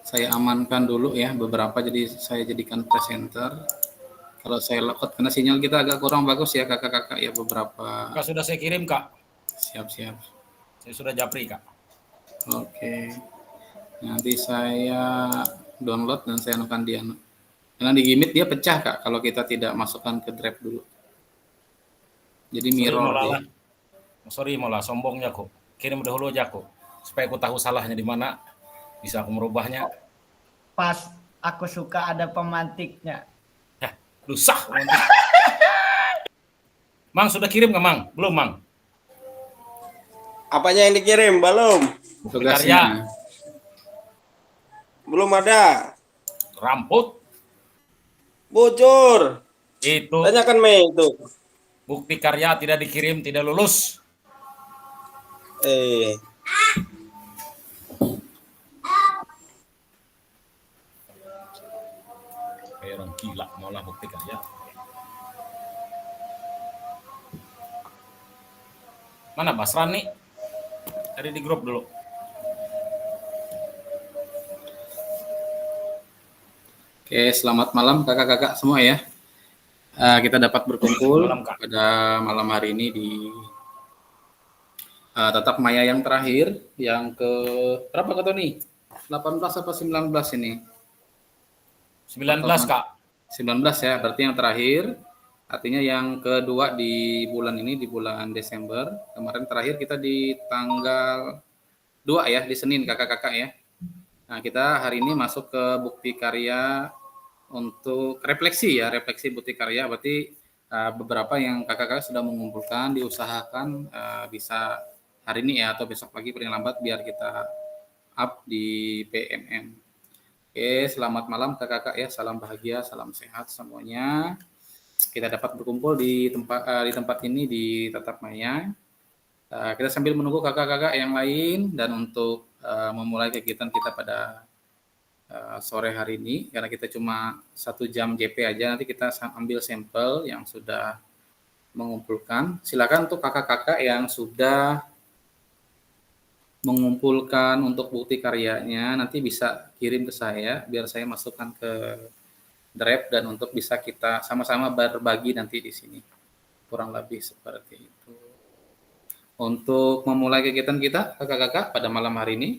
Saya amankan dulu ya beberapa, jadi saya jadikan presenter. Kalau saya logout karena sinyal kita agak kurang bagus ya kakak-kakak ya beberapa. Kak, sudah saya kirim Kak. Siap. Saya sudah japri Kak. Oke. Nanti saya download dan saya anukan dia. Karena di Gimit dia pecah kak kalau kita tidak masukkan ke Drive dulu. Jadi mirror dia. Sorry malah sombongnya kok. Kirim dahulu aja kok. Supaya aku tahu salahnya di mana. Bisa aku merubahnya. Pas aku suka ada pemantiknya. Susah. Mang sudah kirim nggak Mang? Belum Mang. Apanya yang dikirim? Belum. Tugasnya. Belum ada. Ramput. Bocor. Itu. Tanyakan Mei itu. Bukti karya tidak dikirim, tidak lulus. Kayak orang gila malah bukti karya. Mana Basran nih? Ada di grup dulu. Oke, selamat malam kakak-kakak semua ya. Kita dapat berkumpul pada malam hari ini di Tatap Maya yang terakhir, yang ke berapa kak Tony? 18 atau 19 ini? 19 kak. 19 ya, berarti yang terakhir. Artinya yang kedua di bulan ini, di bulan Desember. Kemarin terakhir kita di tanggal 2 ya, di Senin kakak-kakak ya. Nah kita hari ini masuk ke bukti karya untuk refleksi ya, refleksi bukti karya. Berarti beberapa yang kakak-kakak sudah mengumpulkan, diusahakan bisa hari ini ya atau besok pagi paling lambat biar kita up di PMM. Oke, selamat malam kakak-kakak ya, salam bahagia, salam sehat semuanya. Kita dapat berkumpul di tempat ini di Tatap Maya. Kita sambil menunggu kakak-kakak yang lain dan untuk memulai kegiatan kita pada sore hari ini karena kita cuma 1 jam JP aja, nanti kita ambil sampel yang sudah mengumpulkan. Silakan untuk kakak-kakak yang sudah mengumpulkan untuk bukti karyanya nanti bisa kirim ke saya biar saya masukkan ke Drive dan untuk bisa kita sama-sama berbagi nanti di sini. Kurang lebih seperti itu. Untuk memulai kegiatan kita kakak-kakak pada malam hari ini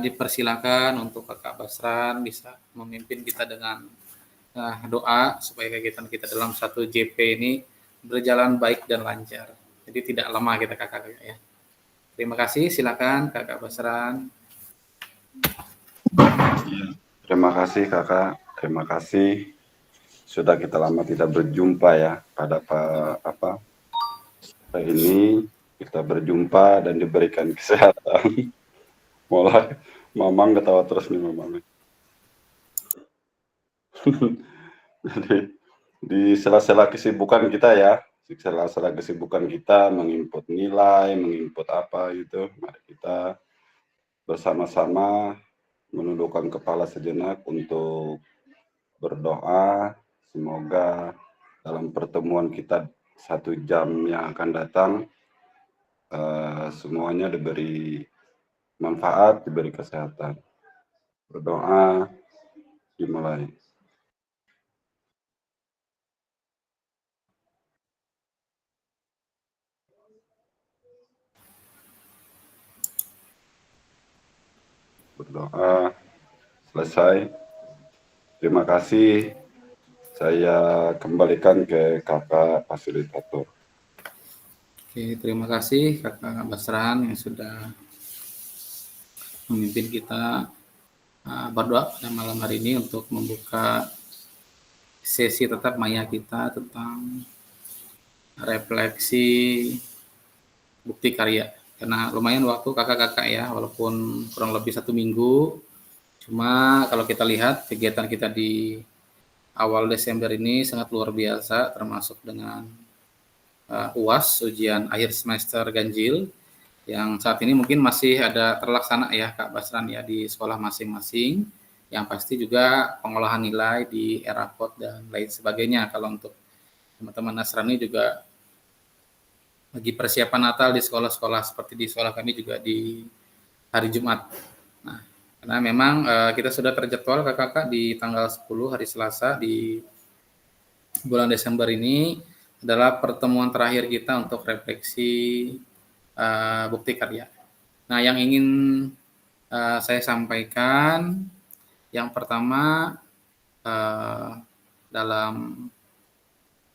dipersilakan untuk kakak Basran bisa memimpin kita dengan doa supaya kegiatan kita dalam 1 JP ini berjalan baik dan lancar. Jadi tidak lama kita kakak-kakak ya. Terima kasih, silakan kakak Basran. Terima kasih kakak, terima kasih. Sudah kita lama tidak berjumpa ya pada ini kita berjumpa dan diberikan kesehatan. Mulai Mamang ketawa terus nih Mamang. Jadi di sela-sela kesibukan kita ya, sela-sela kesibukan kita menginput nilai, menginput apa gitu, mari kita bersama-sama menundukkan kepala sejenak untuk berdoa. Semoga dalam pertemuan kita 1 jam yang akan datang semuanya diberi manfaat, diberi kesehatan. Berdoa dimulai. Berdoa selesai. Terima kasih. Saya kembalikan ke kakak fasilitator. Oke, terima kasih kakak Basran yang sudah memimpin kita berdoa pada malam hari ini untuk membuka sesi Tatap Maya kita tentang refleksi bukti karya. Karena lumayan waktu kakak-kakak ya, walaupun kurang lebih 1 minggu. Cuma kalau kita lihat kegiatan kita di awal Desember ini sangat luar biasa, termasuk dengan UAS, ujian akhir semester ganjil, yang saat ini mungkin masih ada terlaksana ya Kak Basran ya di sekolah masing-masing, yang pasti juga pengolahan nilai di rapot dan lain sebagainya. Kalau untuk teman-teman Nasrani juga lagi persiapan Natal di sekolah-sekolah seperti di sekolah kami juga di hari Jumat. Nah, Karena memang kita sudah terjadwal kakak-kakak di tanggal 10 hari Selasa di bulan Desember ini adalah pertemuan terakhir kita untuk refleksi bukti karya. Nah, yang ingin saya sampaikan, yang pertama dalam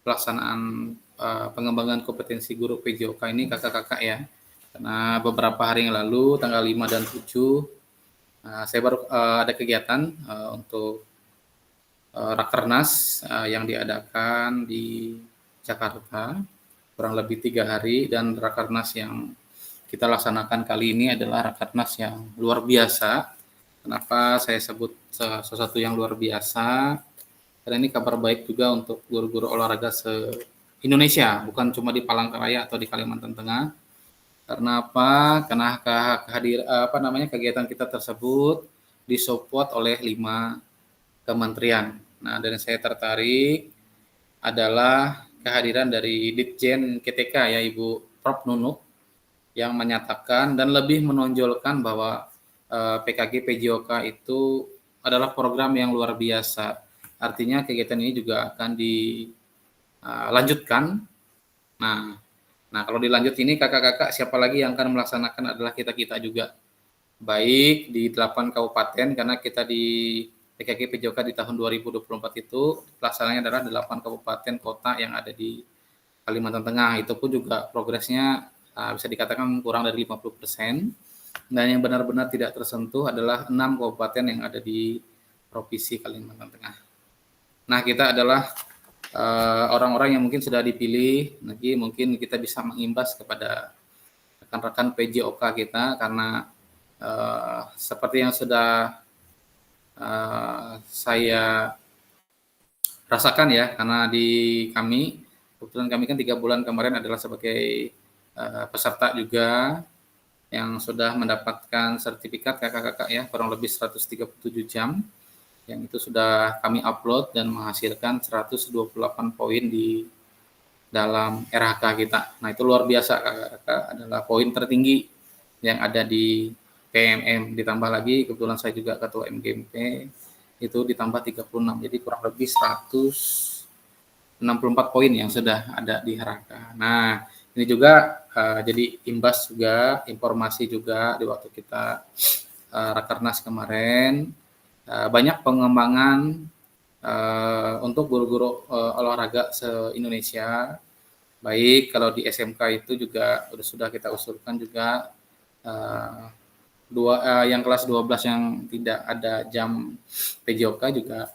pelaksanaan pengembangan kompetensi guru PJOK ini kakak-kakak ya, karena beberapa hari yang lalu tanggal 5 dan 7 saya baru ada kegiatan untuk Rakernas yang diadakan di Jakarta kurang lebih 3 hari, dan Rakernas yang kita laksanakan kali ini adalah Rakernas yang luar biasa. Kenapa saya sebut sesuatu yang luar biasa? Karena ini kabar baik juga untuk guru-guru olahraga se-Indonesia, bukan cuma di Palangkaraya atau di Kalimantan Tengah. Karena apa? Karena kegiatan kita tersebut disupport oleh 5 kementerian. Nah, dan saya tertarik adalah kehadiran dari Ditjen KTK ya Ibu Prof Nunuk yang menyatakan dan lebih menonjolkan bahwa PKG PJOK itu adalah program yang luar biasa. Artinya kegiatan ini juga akan dilanjutkan. Nah, kalau dilanjut ini kakak-kakak siapa lagi yang akan melaksanakan adalah kita-kita juga. Baik di 8 kabupaten, karena kita di PKG PJOK di tahun 2024 itu pelaksananya adalah 8 kabupaten kota yang ada di Kalimantan Tengah. Itu pun juga progresnya bisa dikatakan kurang dari 50%. Dan yang benar-benar tidak tersentuh adalah 6 kabupaten yang ada di Provinsi Kalimantan Tengah. Nah, kita adalah orang-orang yang mungkin sudah dipilih, nanti mungkin kita bisa mengimbas kepada rekan-rekan PJOK kita, karena seperti yang sudah saya rasakan ya, karena di kami, kebetulan kami kan 3 bulan kemarin adalah sebagai peserta juga yang sudah mendapatkan sertifikat kakak-kakak ya, kurang lebih 137 jam, yang itu sudah kami upload dan menghasilkan 128 poin di dalam RHK kita. Nah, itu luar biasa kakak-kakak, adalah poin tertinggi yang ada di PMM, ditambah lagi kebetulan saya juga ketua MGMP, itu ditambah 36, jadi kurang lebih 164 poin yang sudah ada di RHK. Nah, ini juga jadi imbas juga, informasi juga di waktu kita Rakernas kemarin, banyak pengembangan untuk guru-guru olahraga se-Indonesia. Baik kalau di SMK itu juga sudah kita usulkan juga yang kelas 12 yang tidak ada jam PJOK juga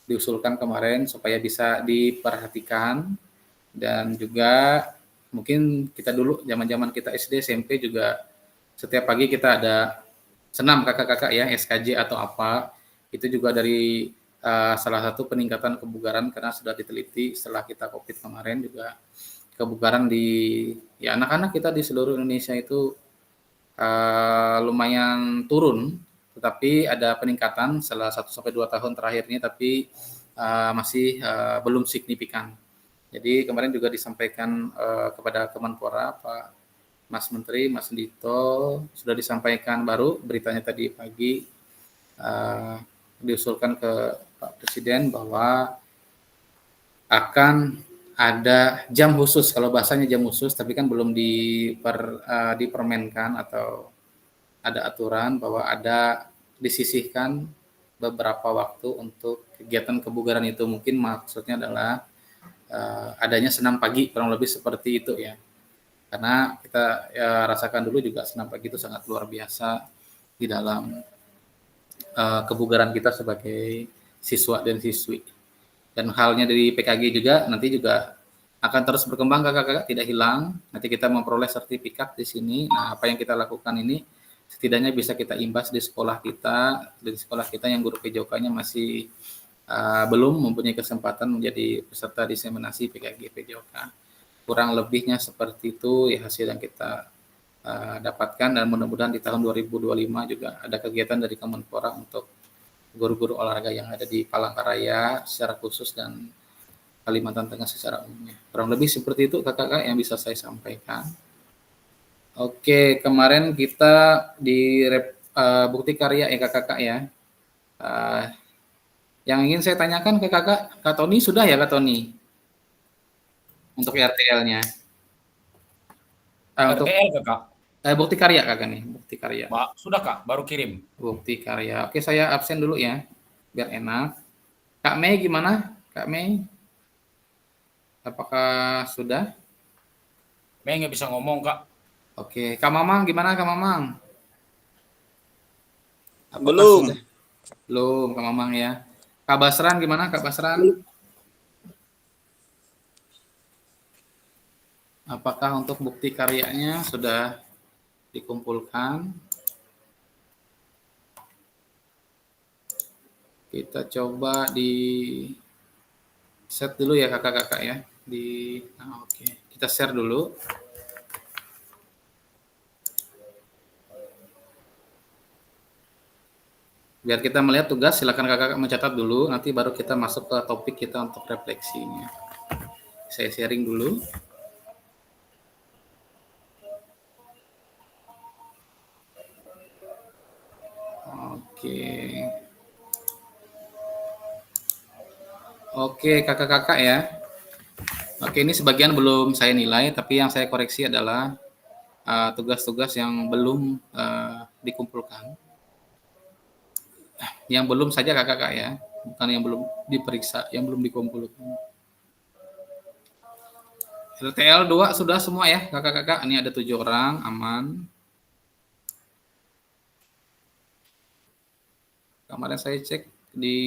diusulkan kemarin supaya bisa diperhatikan. Dan juga mungkin kita dulu zaman-zaman kita SD SMP juga setiap pagi kita ada senam kakak-kakak ya, SKJ atau apa, itu juga dari salah satu peningkatan kebugaran, karena sudah diteliti setelah kita COVID kemarin juga kebugaran di ya anak-anak kita di seluruh Indonesia itu lumayan turun, tetapi ada peningkatan setelah 1-2 tahun terakhir ini, tapi masih belum signifikan. Jadi kemarin juga disampaikan kepada Kemenpora Pak Mas Menteri, Mas Dito, sudah disampaikan baru beritanya tadi pagi, diusulkan ke Pak Presiden bahwa akan ada jam khusus, kalau bahasanya jam khusus, tapi kan belum dipermenkan atau ada aturan bahwa ada disisihkan beberapa waktu untuk kegiatan kebugaran itu. Mungkin maksudnya adalah adanya senam pagi, kurang lebih seperti itu ya. Karena kita rasakan dulu juga senam pagi itu sangat luar biasa di dalam kebugaran kita sebagai siswa dan siswi. Dan halnya dari PKG juga nanti juga akan terus berkembang kakak-kakak, tidak hilang. Nanti kita memperoleh sertifikat di sini. Nah, apa yang kita lakukan ini setidaknya bisa kita imbas di sekolah kita, yang guru PJOK-nya masih belum mempunyai kesempatan menjadi peserta diseminasi PKG PJOK. Kurang lebihnya seperti itu ya hasil yang kita dapatkan, dan mudah-mudahan di tahun 2025 juga ada kegiatan dari Kemenpora untuk guru-guru olahraga yang ada di Palangkaraya secara khusus dan Kalimantan Tengah secara umumnya. Kurang lebih seperti itu kakak-kakak yang bisa saya sampaikan. Oke, kemarin kita di bukti karya ya kakak ya. Eh, yang ingin saya tanyakan ke kakak, Kak Tony sudah ya Kak Tony untuk RTL-nya? Untuk RTL Kak. bukti karya kakak nih, bukti karya. Sudah Kak, baru kirim. Bukti karya. Oke, saya absen dulu ya, biar enak. Kak Mei gimana? Kak Mei, apakah sudah? Mei nggak bisa ngomong Kak. Oke, Kak Mamang gimana Kak Mamang? Apakah Belum. sudah? Belum, Kak Mamang ya. Kak Basran gimana Kak Basran? Apakah untuk bukti karyanya sudah dikumpulkan? Kita coba di set dulu ya kakak-kakak ya. Oke. Kita share dulu. Biar kita melihat tugas, silakan kakak-kakak mencatat dulu, nanti baru kita masuk ke topik kita untuk refleksinya. Saya sharing dulu. Oke, kakak-kakak ya. Oke, ini sebagian belum saya nilai, tapi yang saya koreksi adalah tugas-tugas yang belum dikumpulkan. Yang belum saja kakak-kakak ya, bukan yang belum diperiksa, yang belum dikumpulkan. RTL 2 sudah semua ya kakak-kakak, ini ada 7 orang, aman. Kemarin saya cek di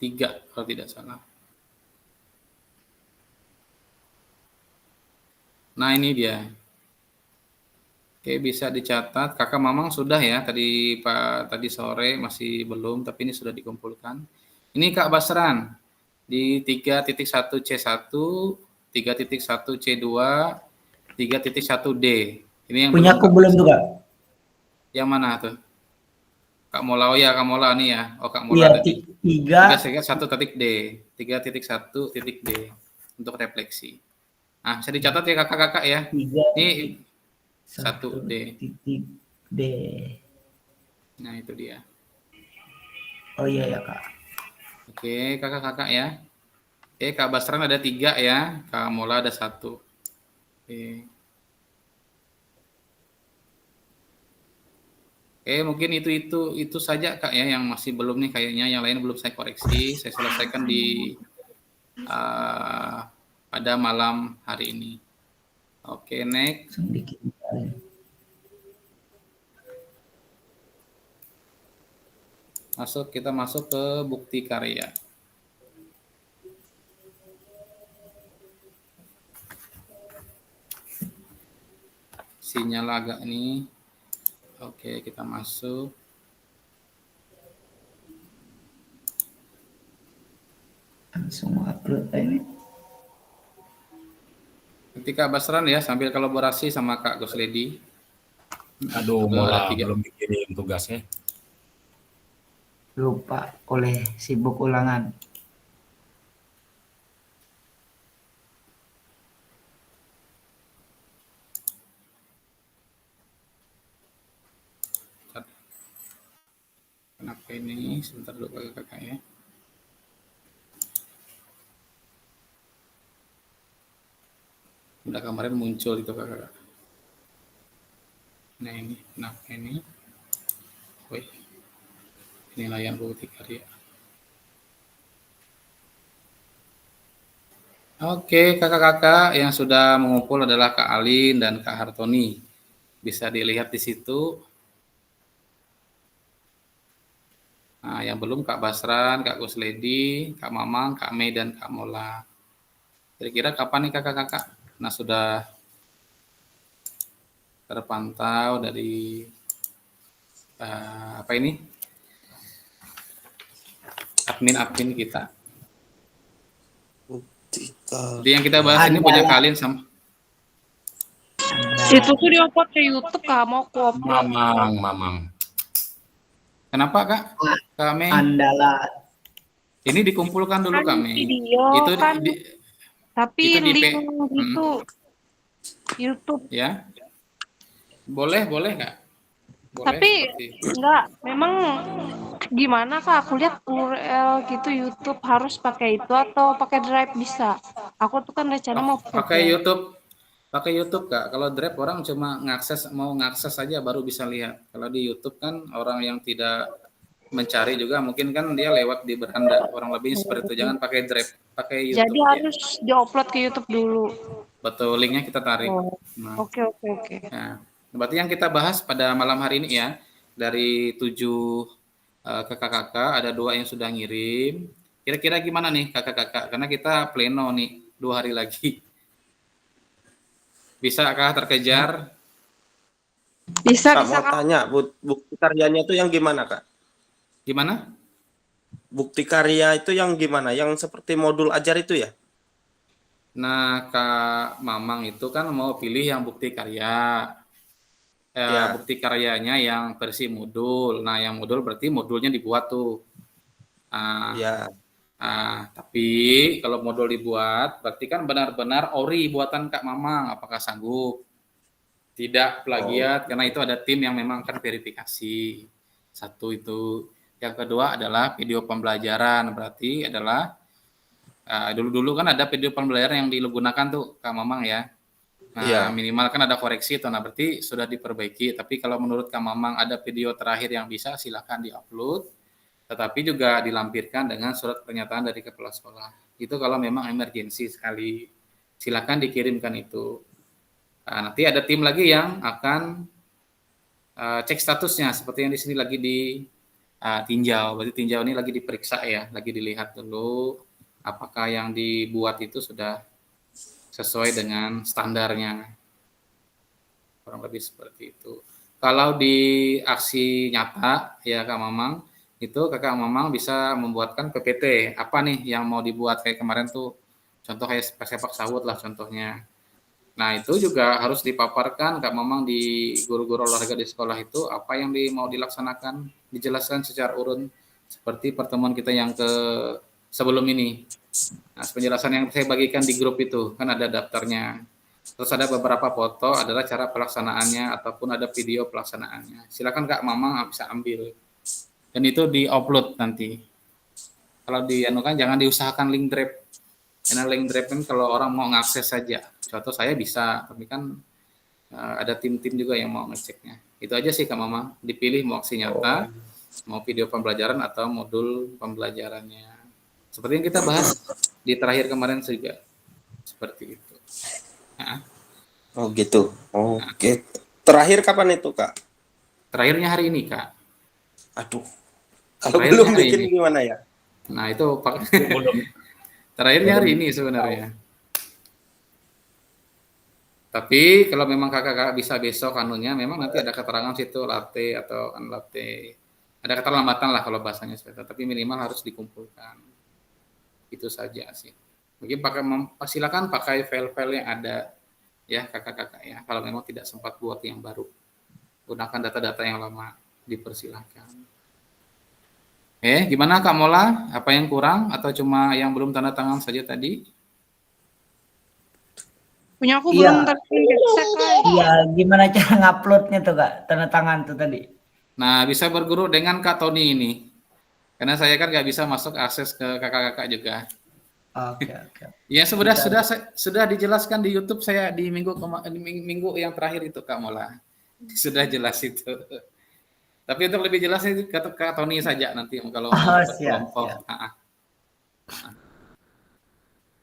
3 kalau tidak salah. Nah ini dia. Oke, bisa dicatat. Kakak Mamang sudah ya, tadi sore masih belum, tapi ini sudah dikumpulkan. Ini Kak Basran di 3.1C1, 3.1C2, 3.1D. Ini yang Punya aku belum tuh Kak. Yang mana tuh? Kak Mola, oh ya Kak Mola nih ya. Oh Kak Iya, Mola tadi. 3. 1.D, 3.1.D untuk refleksi. Nah, bisa dicatat ya kakak-kakak ya. 3. Ini 1D. D. Nah, itu dia. Oh iya ya Kak. Oke, kakak-kakak ya. Oke, Kak Basran ada 3 ya. Kak Mola ada 1. Oke. Oke, mungkin itu saja Kak ya yang masih belum nih kayaknya, yang lain belum saya koreksi, saya selesaikan di pada malam hari ini. Oke, next. Kita masuk ke bukti karya. Sinyal agak ini. Oke, kita masuk. Langsung upload ini. Ketika Basran ya, sambil kolaborasi sama Kak Gus Ledi. Aduh, malah belum dikirim tugasnya. Lupa oleh sibuk ulangan. Kenapa ini? Sebentar dulu kakak ya. Udah kemarin muncul itu kakak. Nah ini, kenapa ini? Wih, penilaian bukti karya. Oke, kakak-kakak yang sudah mengumpul adalah Kak Alin dan Kak Hartoni. Bisa dilihat di situ. Nah, yang belum Kak Basran, Kak Gus Ledi, Kak Mamang, Kak Mei, dan Kak Mola. Kira-kira kapan nih kakak-kakak? Nah, sudah terpantau dari apa ini? Admin kita. Jadi yang kita bahas ini punya kalian sama. Itu tuh diupload ke YouTube Kak, mau aku upload. Mamang. Kenapa Kak? Kami Andalan. ini dikumpulkan dulu Kan kami. video Itu kan, tapi itu di link itu YouTube. Ya. Boleh Kak. Boleh Tapi seperti enggak, memang gimana Kak? Aku lihat URL gitu YouTube harus pakai itu atau pakai Drive bisa. Aku tuh kan rencana mau pakai pakai Drive. YouTube. Pakai YouTube Kak. Kalau Drive orang cuma mau ngakses aja baru bisa lihat. Kalau di YouTube kan orang yang tidak mencari juga mungkin kan dia lewat di beranda. Kurang lebih seperti itu. Jangan pakai Drive, pakai Jadi YouTube ya. harus diupload ke YouTube dulu. Betul, linknya kita tarik. Oh, Nah, oke oke oke. nah, berarti yang kita bahas pada malam hari ini ya, dari 7 kakak-kakak, ada 2 yang sudah ngirim. Kira-kira gimana nih kakak-kakak? Karena kita pleno nih 2 hari lagi. Bisakah terkejar? Bisa Kak bisa mau Kak. tanya, bukti karyanya itu yang gimana, Kak? Gimana? Bukti karya itu yang gimana? Yang seperti modul ajar itu ya? Nah, Kak Mamang itu kan mau pilih yang bukti karya. Ya, Bukti karyanya yang versi modul. Nah, yang modul berarti modulnya dibuat tuh. Ah, ya. tapi kalau modul dibuat, berarti kan benar-benar ori buatan Kak Mamang. Apakah sanggup? Tidak Oh, plagiat, karena itu ada tim yang memang akan verifikasi. Satu itu. Yang kedua adalah video pembelajaran. Berarti adalah dulu-dulu kan ada video pembelajaran yang digunakan tuh Kak Mamang ya. Nah, iya. minimal kan ada koreksi itu. Nah, berarti sudah diperbaiki. Tapi kalau menurut Kak Mamang ada video terakhir yang bisa, silakan diupload. Tetapi juga dilampirkan dengan surat pernyataan dari kepala sekolah. Itu kalau memang emergensi sekali. Silakan dikirimkan itu. Nah, nanti ada tim lagi yang akan cek statusnya. Seperti yang di sini lagi ditinjau. Berarti tinjau ini lagi diperiksa ya. Lagi dilihat dulu apakah yang dibuat itu sudah sesuai dengan standarnya. Kurang lebih seperti itu. Kalau di aksi nyata ya Kak Mamang, itu Kakak Mamang bisa membuatkan PPT. Apa nih yang mau dibuat kayak kemarin tuh, contoh kayak sepak sawut lah contohnya. Nah itu juga harus dipaparkan Kak Mamang di guru-guru olahraga di sekolah itu apa yang mau dilaksanakan, dijelaskan secara urun seperti pertemuan kita yang sebelum ini. Nah, penjelasan yang saya bagikan di grup itu kan ada daftarnya. Terus ada beberapa foto adalah cara pelaksanaannya ataupun ada video pelaksanaannya. Silakan Kak Mamang bisa ambil. Dan itu di-upload nanti. Kalau kan jangan diusahakan link drive. Karena link drive kan kalau orang mau ngakses saja. Contoh saya bisa, tapi kan ada tim-tim juga yang mau ngeceknya. Itu aja sih Kak Mamang. Dipilih mau aksi nyata, mau video pembelajaran atau modul pembelajarannya. Seperti yang kita bahas di terakhir kemarin juga. Seperti itu. Nah, Oh gitu. Oke. Terakhir kapan itu, Kak? terakhirnya hari ini, Kak. Aduh. Kalau Terakhirnya belum hari bikin ini. gimana ya? Nah, itu Belum. terakhirnya hari ini sebenarnya. Tapi kalau memang kakak bisa besok anunya, memang nanti ada keterangan situ latte atau unlatte. Ada keterlambatan lah kalau bahasanya seperti itu. Tapi minimal harus dikumpulkan. Itu saja sih. Mungkin silakan pakai file-file yang ada ya kakak-kakak ya. Kalau memang tidak sempat buat yang baru, gunakan data-data yang lama, dipersilakan. Gimana Kak Mola? Apa yang kurang atau cuma yang belum tanda tangan saja tadi? Punya aku Iya. belum tercek Kak. Iya, gimana cara nguploadnya tuh Kak? Tanda tangan tuh tadi. Nah, bisa berguru dengan Kak Tony ini. Karena saya kan nggak bisa masuk akses ke kakak-kakak juga. Oke. Ya sudah dijelaskan di YouTube saya di minggu yang terakhir itu Kak Mola. Sudah jelas itu. Tapi untuk lebih jelas itu Kak Tony saja nanti kalau mau Siap. kelompok.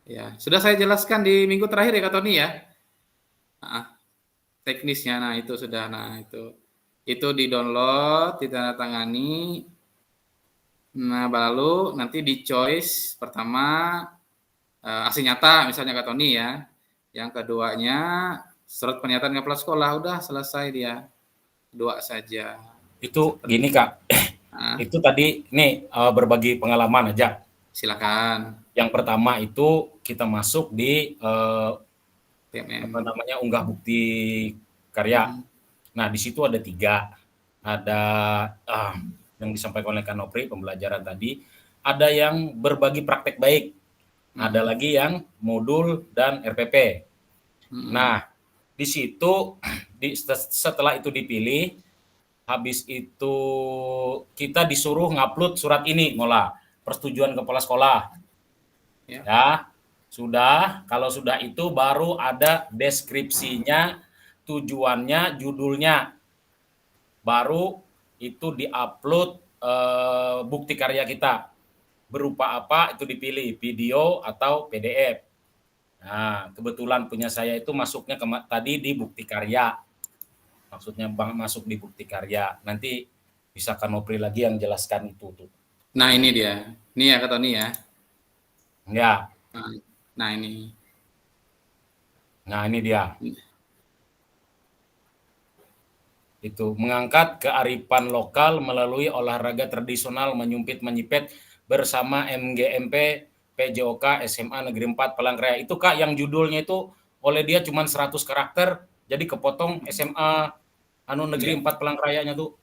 Ya, sudah saya jelaskan di minggu terakhir ya Kak Tony ya. Teknisnya, nah itu sudah, itu di-download, ditandatangani. Nah, lalu nanti di choice pertama aksi nyata misalnya Kak Tony ya. Yang keduanya surat pernyataan kepala sekolah, udah selesai dia. 2 saja. Itu gini Kak, itu tadi nih berbagi pengalaman aja. Silakan. Yang pertama itu kita masuk di PMM. unggah bukti karya. Nah di situ ada 3, ada yang disampaikan oleh Kak Nopri pembelajaran tadi, ada yang berbagi praktek baik, ada lagi yang modul dan RPP. Nah di situ setelah itu dipilih, habis itu kita disuruh ngupload surat ini, Mola, persetujuan kepala sekolah. Ya. Ya, sudah. Kalau sudah itu baru ada deskripsinya, tujuannya, judulnya. Baru itu diupload bukti karya kita. Berupa apa itu dipilih, video atau PDF. Nah, kebetulan punya saya itu masuknya tadi di bukti karya. Maksudnya Bang masuk di bukti karya. Nanti bisa Kanopri lagi yang jelaskan itu tuh. Nah, ini dia. Ini ya Kak Tony ya. Ya. Nah, ini. Nah, ini dia. Itu mengangkat kearifan lokal melalui olahraga tradisional menyumpit-menyipet bersama MGMP PJOK SMA Negeri 4 Palangkaraya. Itu Kak yang judulnya itu oleh dia cuma 100 karakter, jadi kepotong SMA Negeri 4 Palangkarayanya tuh.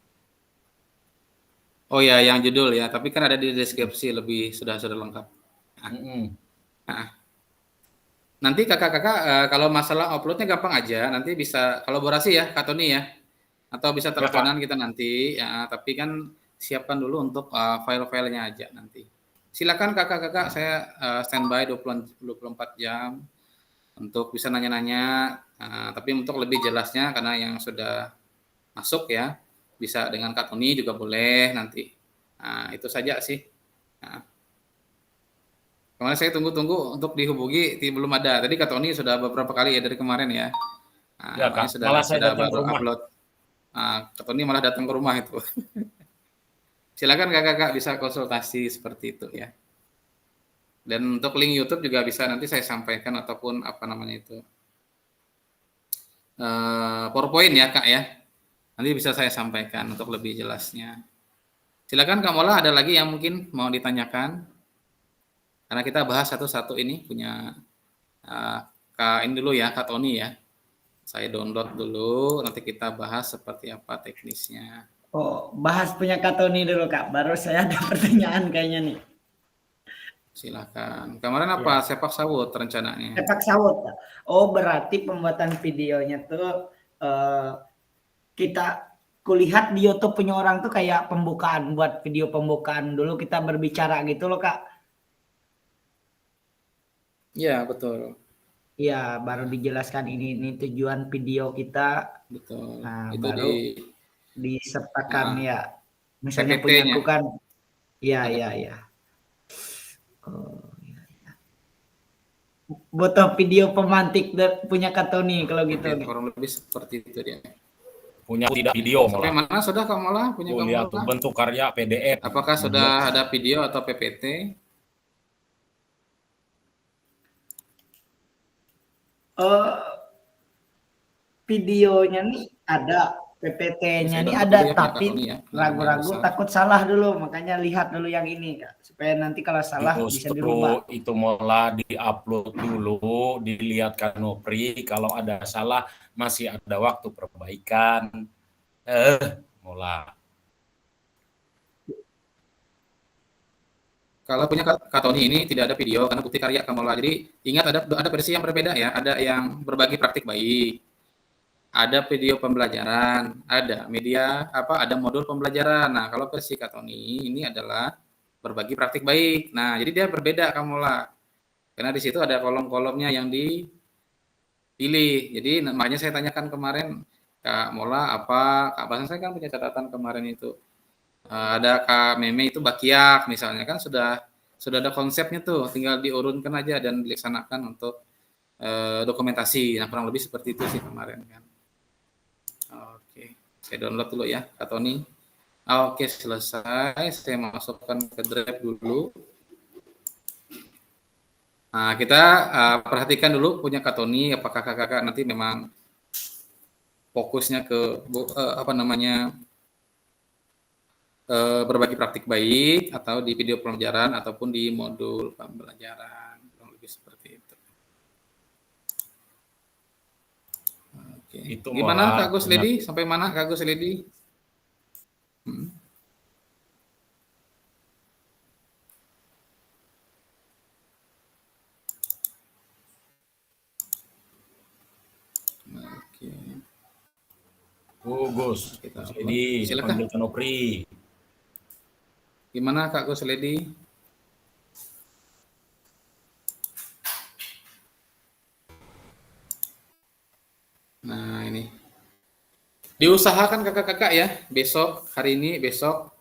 Oh ya, yang judul ya. Tapi kan ada di deskripsi lebih sudah lengkap. Nah, nanti kakak-kakak kalau masalah uploadnya gampang aja. Nanti bisa kolaborasi ya Kak Tony ya. Atau bisa teleponan kita nanti. Ya, tapi kan siapkan dulu untuk file-filenya aja nanti. Silakan kakak-kakak, saya standby 24 jam untuk bisa nanya-nanya. Tapi untuk lebih jelasnya karena yang sudah masuk ya, bisa dengan Kak Tony juga boleh nanti. Nah, itu saja sih. Nah, kemarin saya tunggu-tunggu untuk dihubungi, belum ada. Tadi Kak Tony sudah beberapa kali ya dari kemarin ya. Nah, Ya Kak, sudah malah saya datang baru ke rumah. upload. Kak Tony malah datang ke rumah itu. Silakan kakak-kakak bisa konsultasi seperti itu ya. Dan untuk link YouTube juga bisa nanti saya sampaikan ataupun apa namanya itu PowerPoint ya Kak ya. Nanti bisa saya sampaikan untuk lebih jelasnya. Silakan Kak Mola, ada lagi yang mungkin mau ditanyakan? Karena kita bahas satu-satu ini punya Kak ini dulu ya, Kak Tony ya. Saya download dulu, nanti kita bahas seperti apa teknisnya. Oh, bahas punya Kak Tony dulu Kak, baru saya ada pertanyaan kayaknya nih. Silakan. Kemarin apa? Ya. Sepak sawut rencananya? Sepak sawut. Oh, berarti pembuatan videonya tuh kita kulihat di YouTube punya orang tuh kayak pembukaan, buat video pembukaan dulu kita berbicara gitu loh Kak. Iya, betul. Iya, baru dijelaskan ini tujuan video kita. Betul. Nah, itu baru disertakan ya. Misalnya punya aku kan. Iya. Oh, iya. Butuh video pemantik punya Kak Tony kalau gitu. Kurang lebih seperti itu dia. Punya tidak video Sampai malah. mana sudah Kak Mola punya Kak Lihat Mola? bentuk karya PDF. Apakah sudah ada video atau PPT? Videonya nih ada, PPT-nya nih ada, tapi ragu-ragu takut salah dulu, makanya lihat dulu yang ini Kak, supaya nanti kalau salah bisa dirubah. Itu mulai diupload dulu, dilihat Kanopri, kalau ada salah masih ada waktu perbaikan. Mulai. Kalau punya Kak Tony ini tidak ada video karena bukti karya Kamola. Jadi ingat ada versi yang berbeda ya. Ada yang berbagi praktik baik, ada video pembelajaran, ada media ada modul pembelajaran. Nah kalau versi Kak Tony ini adalah berbagi praktik baik. Nah jadi dia berbeda Kamola. Karena di situ ada kolom-kolomnya yang dipilih. Jadi makanya saya tanyakan kemarin Kak Mola Kak Basan saya kan punya catatan kemarin itu. Ada Kak Meme itu Bakiak misalnya kan sudah ada konsepnya tuh, tinggal diurunkan aja dan dilaksanakan untuk dokumentasi. Nah kurang lebih seperti itu sih kemarin kan. Oke, saya download dulu ya Kak Tony. Oke selesai, saya masukkan ke drive dulu. Nah kita perhatikan dulu punya Kak Tony, apakah kakak nanti memang fokusnya ke berbagi praktik baik atau di video pembelajaran ataupun di modul pembelajaran, kurang lebih seperti itu. Oke. Itu gimana Kak Gus Ledi? Sampai mana Kak Gus Ledi? Oke. Gus Kita Ledi, silakan. panggil Kanopri. Gimana Kak Gus Ledi? Nah, ini. Diusahakan kakak-kakak ya, besok, hari ini, besok.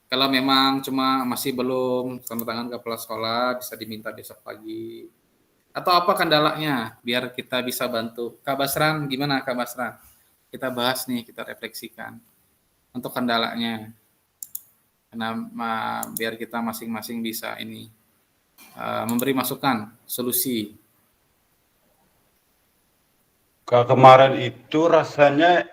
Kalau memang cuma masih belum tanda tangan ke kepala sekolah, bisa diminta besok pagi. Atau apa kendalanya, biar kita bisa bantu. Kak Basran, gimana Kak Basran? Kita bahas nih, kita refleksikan. Untuk kendalanya. Karena biar kita masing-masing bisa ini memberi masukan, solusi. Kemarin itu rasanya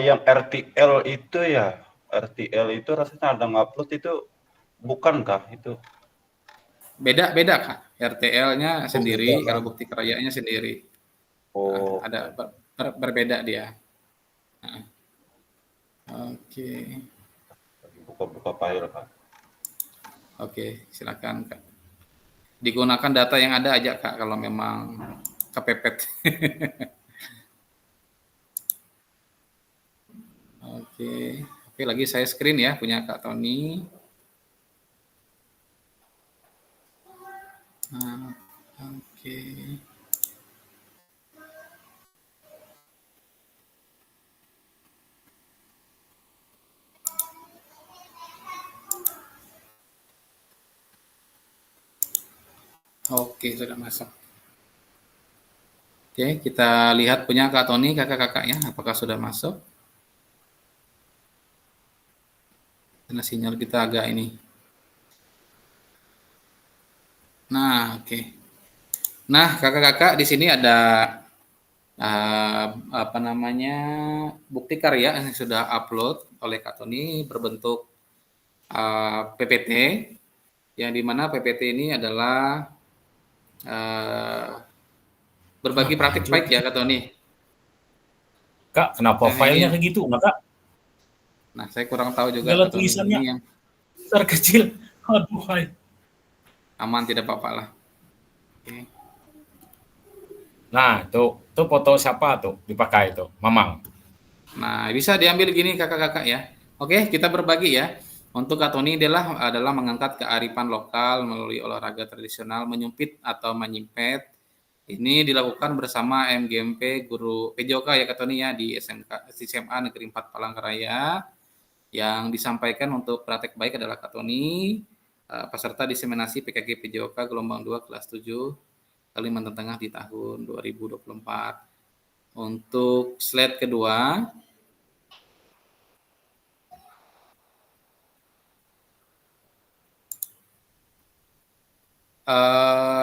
yang RTL itu ya, RTL itu rasanya ada ngupload itu, bukankah itu? Beda-beda Kak. RTL-nya Oh beda sendiri, kan? kalau bukti kerayaannya sendiri. Oh, Ada berbeda dia. Oke, buka-buka file kan. oke, silakan Kak. Digunakan data yang ada aja Kak, kalau memang kepepet. Oke, oke lagi saya screen ya, punya Kak Tony. Nah, oke. Oke, sudah masuk. Oke, kita lihat punya Kak Tony, kakak-kakak ya, apakah sudah masuk? Karena sinyal kita agak ini. Nah, oke. Nah, kakak-kakak di sini ada apa namanya bukti karya yang sudah upload oleh Kak Tony berbentuk PPT, yang dimana PPT ini adalah berbagi praktik baik ya Kak Tony. Kak, kenapa Nah filenya ini, kayak gitu? Nah, Kak, nah saya kurang tahu juga segala Kak Tony tulisannya ini yang besar kecil. Aduh, hai. aman tidak apa-apa lah. Oke. Nah, tuh foto siapa tuh dipakai tuh? Mamang. Nah, bisa diambil gini kakak-kakak ya. Oke, kita berbagi ya. Untuk Kak Tony adalah mengangkat kearifan lokal melalui olahraga tradisional menyumpit atau menyimpet. Ini dilakukan bersama MGMP Guru PJOK ya Kak Tony ya di SMK SMA Negeri 4 Palangkaraya. Yang disampaikan untuk praktek baik adalah Kak Tony, peserta diseminasi PKG PJOK gelombang 2 kelas 7 Kalimantan Tengah di tahun 2024. Untuk slide kedua,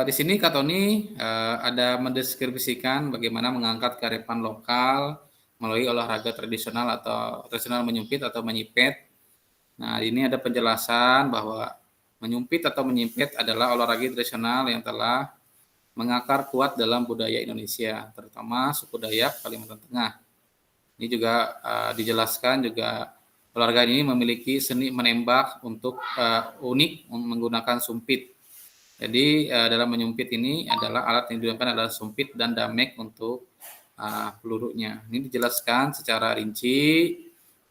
di sini Kak Tony ada mendeskripsikan bagaimana mengangkat kearifan lokal melalui olahraga tradisional atau tradisional menyumpit atau menyipet. Nah, ini ada penjelasan bahwa menyumpit atau menyipet adalah olahraga tradisional yang telah mengakar kuat dalam budaya Indonesia, terutama suku Dayak Kalimantan Tengah. Ini juga dijelaskan juga olahraga ini memiliki seni menembak untuk unik menggunakan sumpit. Jadi dalam menyumpit ini adalah alat yang digunakan adalah sumpit dan damek untuk pelurunya. Ini dijelaskan secara rinci.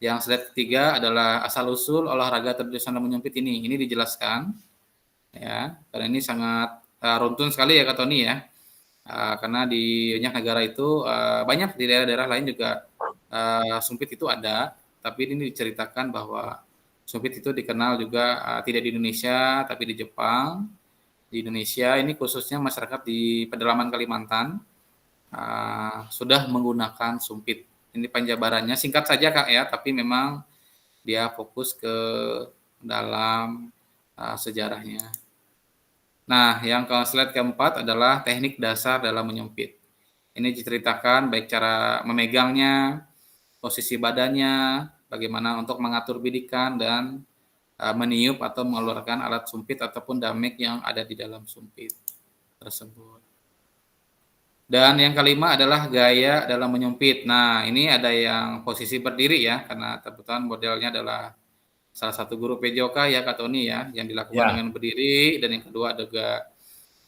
Yang slide ketiga adalah asal-usul olahraga tradisional menyumpit ini. Ini dijelaskan ya, karena ini sangat runtun sekali ya Kak Tony ya. Karena di banyak negara itu banyak di daerah-daerah lain juga sumpit itu ada, tapi ini diceritakan bahwa sumpit itu dikenal juga tidak di Indonesia tapi di Jepang. Di Indonesia ini khususnya masyarakat di pedalaman Kalimantan sudah menggunakan sumpit. Ini penjabarannya singkat saja Kak ya, tapi memang dia fokus ke dalam sejarahnya. Nah, yang ke slide keempat adalah teknik dasar dalam menyumpit. Ini diceritakan baik cara memegangnya, posisi badannya, bagaimana untuk mengatur bidikan dan meniup atau mengeluarkan alat sumpit ataupun damek yang ada di dalam sumpit tersebut. Dan yang kelima adalah gaya dalam menyumpit. Nah, ini ada yang posisi berdiri ya, karena kebetulan modelnya adalah salah satu guru PJOK ya Kak Tony ya, yang dilakukan Ya. dengan berdiri, dan yang kedua juga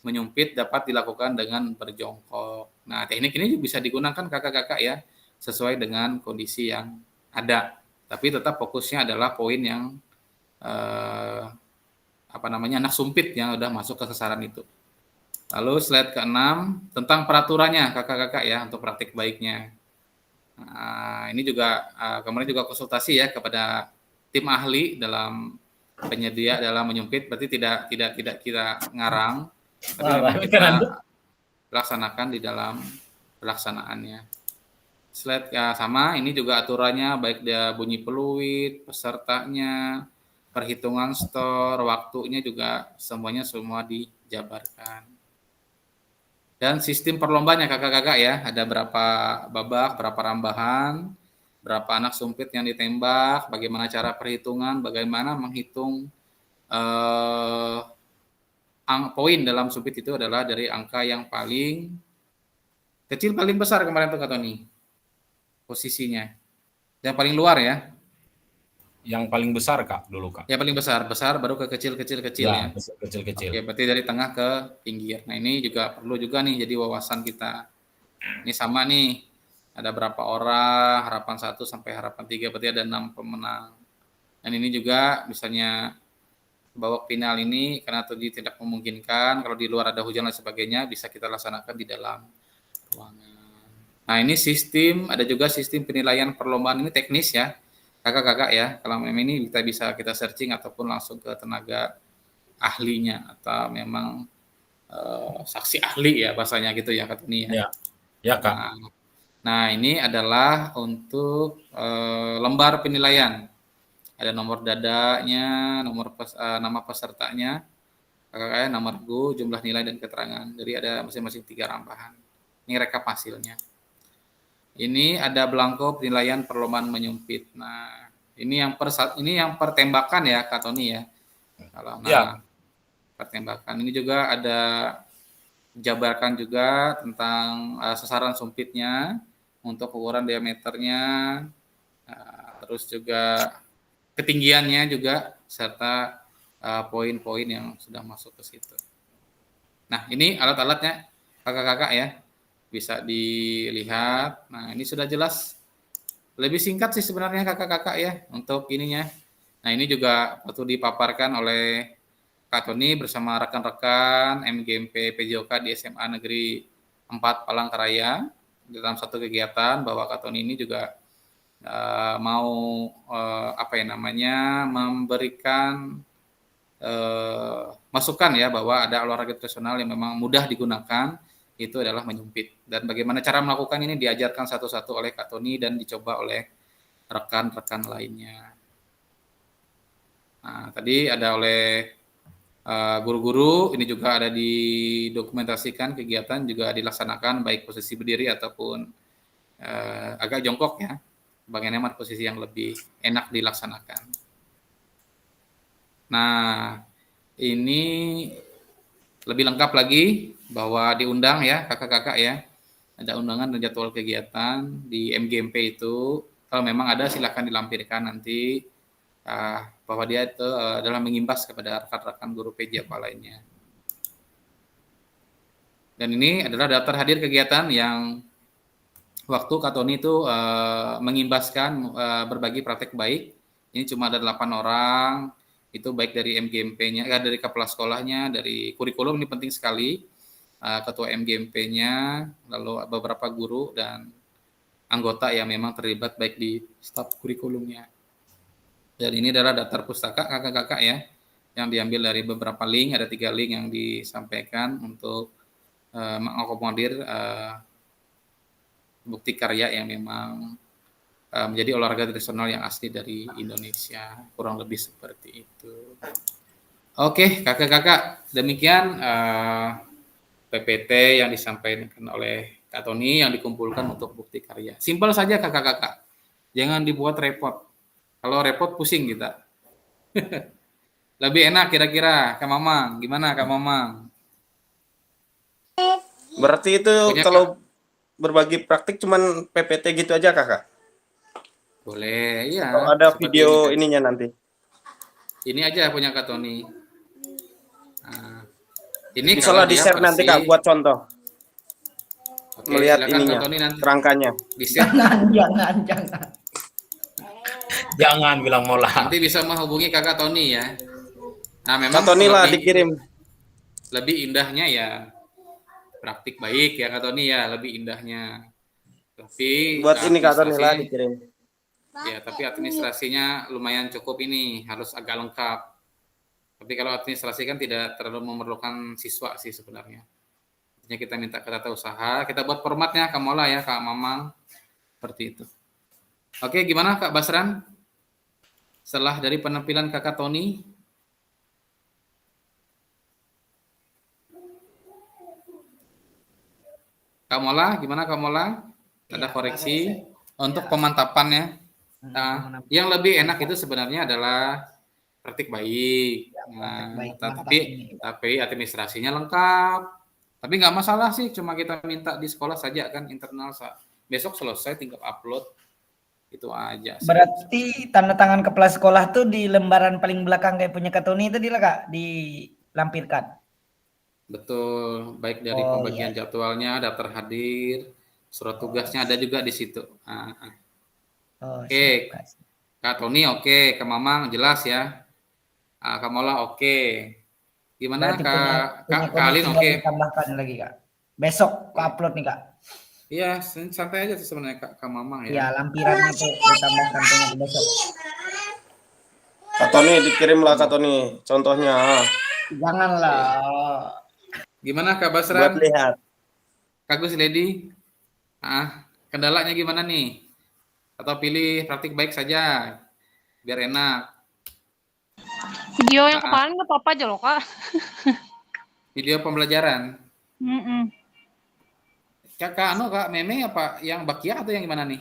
menyumpit dapat dilakukan dengan berjongkok. Nah, teknik ini bisa digunakan kakak-kakak ya sesuai dengan kondisi yang ada. Tapi tetap fokusnya adalah poin yang anak sumpit yang udah masuk ke sasaran itu. Lalu slide ke-6 tentang peraturannya kakak-kakak ya untuk praktik baiknya. Nah, ini juga kemarin juga konsultasi ya kepada tim ahli dalam penyedia dalam menyumpit, berarti tidak kita ngarang, tapi memang kita laksanakan di dalam pelaksanaannya. Slide ya sama, ini juga aturannya baik dia bunyi peluit, pesertanya, perhitungan store, waktunya juga semuanya semua dijabarkan. Dan sistem perlombanya kakak-kakak ya, ada berapa babak, berapa rambahan, berapa anak sumpit yang ditembak, bagaimana cara perhitungan, bagaimana menghitung poin dalam sumpit itu adalah dari angka yang paling kecil paling besar kemarin tuh Kak Tony posisinya. Yang paling luar ya. Yang paling besar Kak dulu Kak. Yang paling besar baru ke kecil ya. Kecil-kecil. Oke, berarti dari tengah ke pinggir. Nah, ini juga perlu juga nih jadi wawasan kita. Ini sama nih. Ada berapa orang, harapan 1 sampai harapan 3, berarti ada 6 pemenang. Dan ini juga misalnya babak final ini karena tadi tidak memungkinkan, kalau di luar ada hujan dan sebagainya bisa kita laksanakan di dalam ruangan. Nah, ini ada juga sistem penilaian perlombaan, ini teknis ya. Kakak-kakak ya, kalau memang ini kita searching ataupun langsung ke tenaga ahlinya atau memang saksi ahli ya bahasanya gitu ya Kak Tony ya. Ya Kak. Nah, ini adalah untuk lembar penilaian. Ada nomor dadanya, nama pesertanya, kakak-kakak, nama regu, jumlah nilai dan keterangan. Jadi ada masing-masing 3 rambahan. Ini rekap hasilnya. Ini ada belangko penilaian perlombaan menyumpit. Nah, ini yang pertembakan ya Kak Tony ya. Kalau pertembakan ini juga ada jabarkan juga tentang sasaran sumpitnya untuk ukuran diameternya, terus juga ketinggiannya juga serta poin-poin yang sudah masuk ke situ. Nah, ini alat-alatnya kakak-kakak ya. Bisa dilihat. Nah, ini sudah jelas. Lebih singkat sih sebenarnya kakak-kakak ya untuk ininya. Nah, ini juga waktu dipaparkan oleh Kak Tony bersama rekan-rekan MGMP PJOK di SMA Negeri 4 Palangkaraya dalam satu kegiatan bahwa Kak Tony ini juga mau memberikan masukan ya bahwa ada olahraga tradisional yang memang mudah digunakan, itu adalah menyumpit. Dan bagaimana cara melakukan ini diajarkan satu-satu oleh Kak Tony dan dicoba oleh rekan-rekan lainnya. Nah, tadi ada oleh guru-guru, ini juga ada didokumentasikan kegiatan juga dilaksanakan baik posisi berdiri ataupun agak jongkok ya. Bagaimana posisi yang lebih enak dilaksanakan. Nah, ini lebih lengkap lagi bahwa diundang ya kakak-kakak ya. Ada undangan dan jadwal kegiatan di MGMP itu. Kalau memang ada silakan dilampirkan nanti bahwa dia itu adalah mengimbas kepada rekan-rekan guru PJ apa lainnya. Dan ini adalah daftar hadir kegiatan yang waktu Kak Tony itu mengimbaskan berbagi praktek baik. Ini cuma ada 8 orang, itu baik dari MGMP-nya, dari kepala sekolahnya, dari kurikulum ini penting sekali, ketua MGMP-nya, lalu beberapa guru dan anggota yang memang terlibat baik di staf kurikulumnya. Dan ini adalah daftar pustaka kakak-kakak ya, yang diambil dari beberapa link, ada 3 link yang disampaikan untuk mengakomodir bukti karya yang memang menjadi olahraga tradisional yang asli dari Indonesia, kurang lebih seperti itu. Oke, kakak-kakak, demikian PPT yang disampaikan oleh Kak Tony yang dikumpulkan untuk bukti karya. Simpel saja kakak-kakak, jangan dibuat repot. Kalau repot pusing kita. Lebih enak kira-kira, Kak Mamang. Gimana Kak Mamang? Berarti itu kalau berbagi praktik cuman PPT gitu aja kakak? Boleh, iya. Kalau ada video ininya nanti. Ini aja punya Kak Tony. Nah, ini Bisa lah di-share nanti Kak buat contoh. Oke, melihat silakan Kak ininya, Tony nanti kerangkanya. di-share. Jangan. Jangan bilang mola. Nanti bisa menghubungi Kakak Tony ya. Nah, Kak memang Tony lah lebih dikirim. lebih indahnya ya praktik baik ya Kak Tony ya, lebih indahnya. Tapi Buat ini Kak Tony lah administrasi dikirim. ya, tapi administrasinya lumayan cukup ini, harus agak lengkap. Tapi kalau administrasi kan tidak terlalu memerlukan siswa sih sebenarnya. Artinya kita minta ke tata usaha, kita buat formatnya Kak Mola ya, Kak Mamang, seperti itu. Oke, gimana Kak Basran? Setelah dari penampilan Kakak Tony, Kak Mola, gimana Kak Mola? Ada Iya, koreksi untuk Ya. pemantapannya. Nah, Pengenalan. yang lebih enak itu sebenarnya adalah praktik baik. Ya, praktik Nah, baik, mantap tapi ini. administrasinya lengkap. Tapi nggak masalah sih, cuma kita minta di sekolah saja kan internal. Besok selesai, tinggal upload. Itu aja sih. Berarti tanda tangan kepala sekolah tuh di lembaran paling belakang kayak punya Kak Tony tadi lah Kak, dilampirkan. Betul, baik dari Oh, pembagian iya. jadwalnya, daftar hadir, surat tugasnya ada juga di situ. Oh, Oke, siap Kak. Kak Tony oke, Kak Mamang jelas ya. Kak Mola oke. Gimana Berarti punya Kak Alin kondisi oke? yang ditambahkan lagi Kak. Besok ke upload nih Kak. Iya, santai aja sih sebenarnya Kak Mamang Ya, ya. lampirannya tuh ditambahkan punya besok. Kak Tony dikirim lah Kak Tony. Contohnya Janganlah. Gimana Kak buat Basran? lihat. Kak Gus Lady? Kendalanya gimana nih? Atau pilih praktik baik saja, biar enak. Video yang kemarin nggak apa-apa aja loh, Kak. Video pembelajaran. Mm-mm. Kak Meme apa yang Bakia atau yang gimana nih?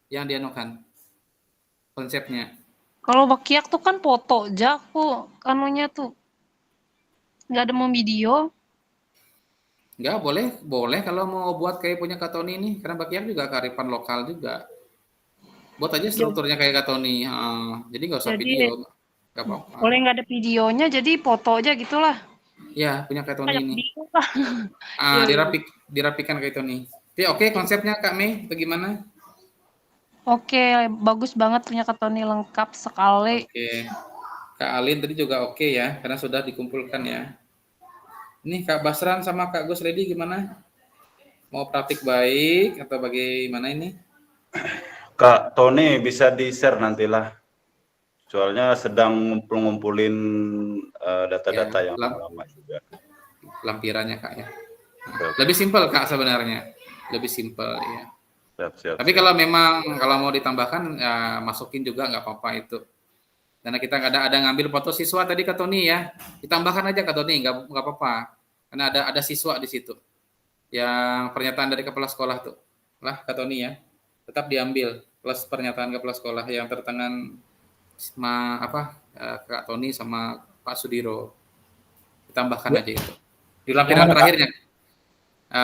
Yang dianukan konsepnya. Kalau Bakiak tuh kan foto aja aku anunya tuh. Nggak ada mau video. Enggak, boleh kalau mau buat kayak punya Kak Tony ini, karena Bakia juga kearifan lokal juga. Buat aja strukturnya kayak Kak Tony. Jadi nggak usah Jadi video. Nggak apa-apa. boleh nggak ada videonya, jadi foto aja gitulah. Ya, punya Kak Tony Banyak ini. video lah. Dirapikan kayak Tony. Jadi oke, konsepnya Kak Mei, itu gimana? Oke, bagus banget punya Kak Tony, lengkap sekali. Oke. Kak Alin tadi juga oke ya, karena sudah dikumpulkan ya. Ini Kak Basran sama Kak Gus Lady gimana? Mau praktik baik atau bagaimana ini? Kak Tony bisa di-share nantilah. Soalnya sedang ngumpulin data-data Ya, yang lama juga. Lampirannya Kak ya. Oke. Lebih simpel Kak sebenarnya. Lebih simpel ya. Siap. Tapi kalau mau ditambahkan ya masukin juga nggak apa-apa itu. Karena kita ada ngambil foto siswa tadi Kak Tony ya. Ditambahkan aja Kak Tony, nggak apa-apa. Karena ada siswa di situ. Yang pernyataan dari kepala sekolah tuh. Lah Kak Tony ya. Tetap diambil plus pernyataan kepala sekolah yang tertangan sama Kak Tony sama Pak Sudiro. Ditambahkan aja itu. Di lampiran terakhirnya.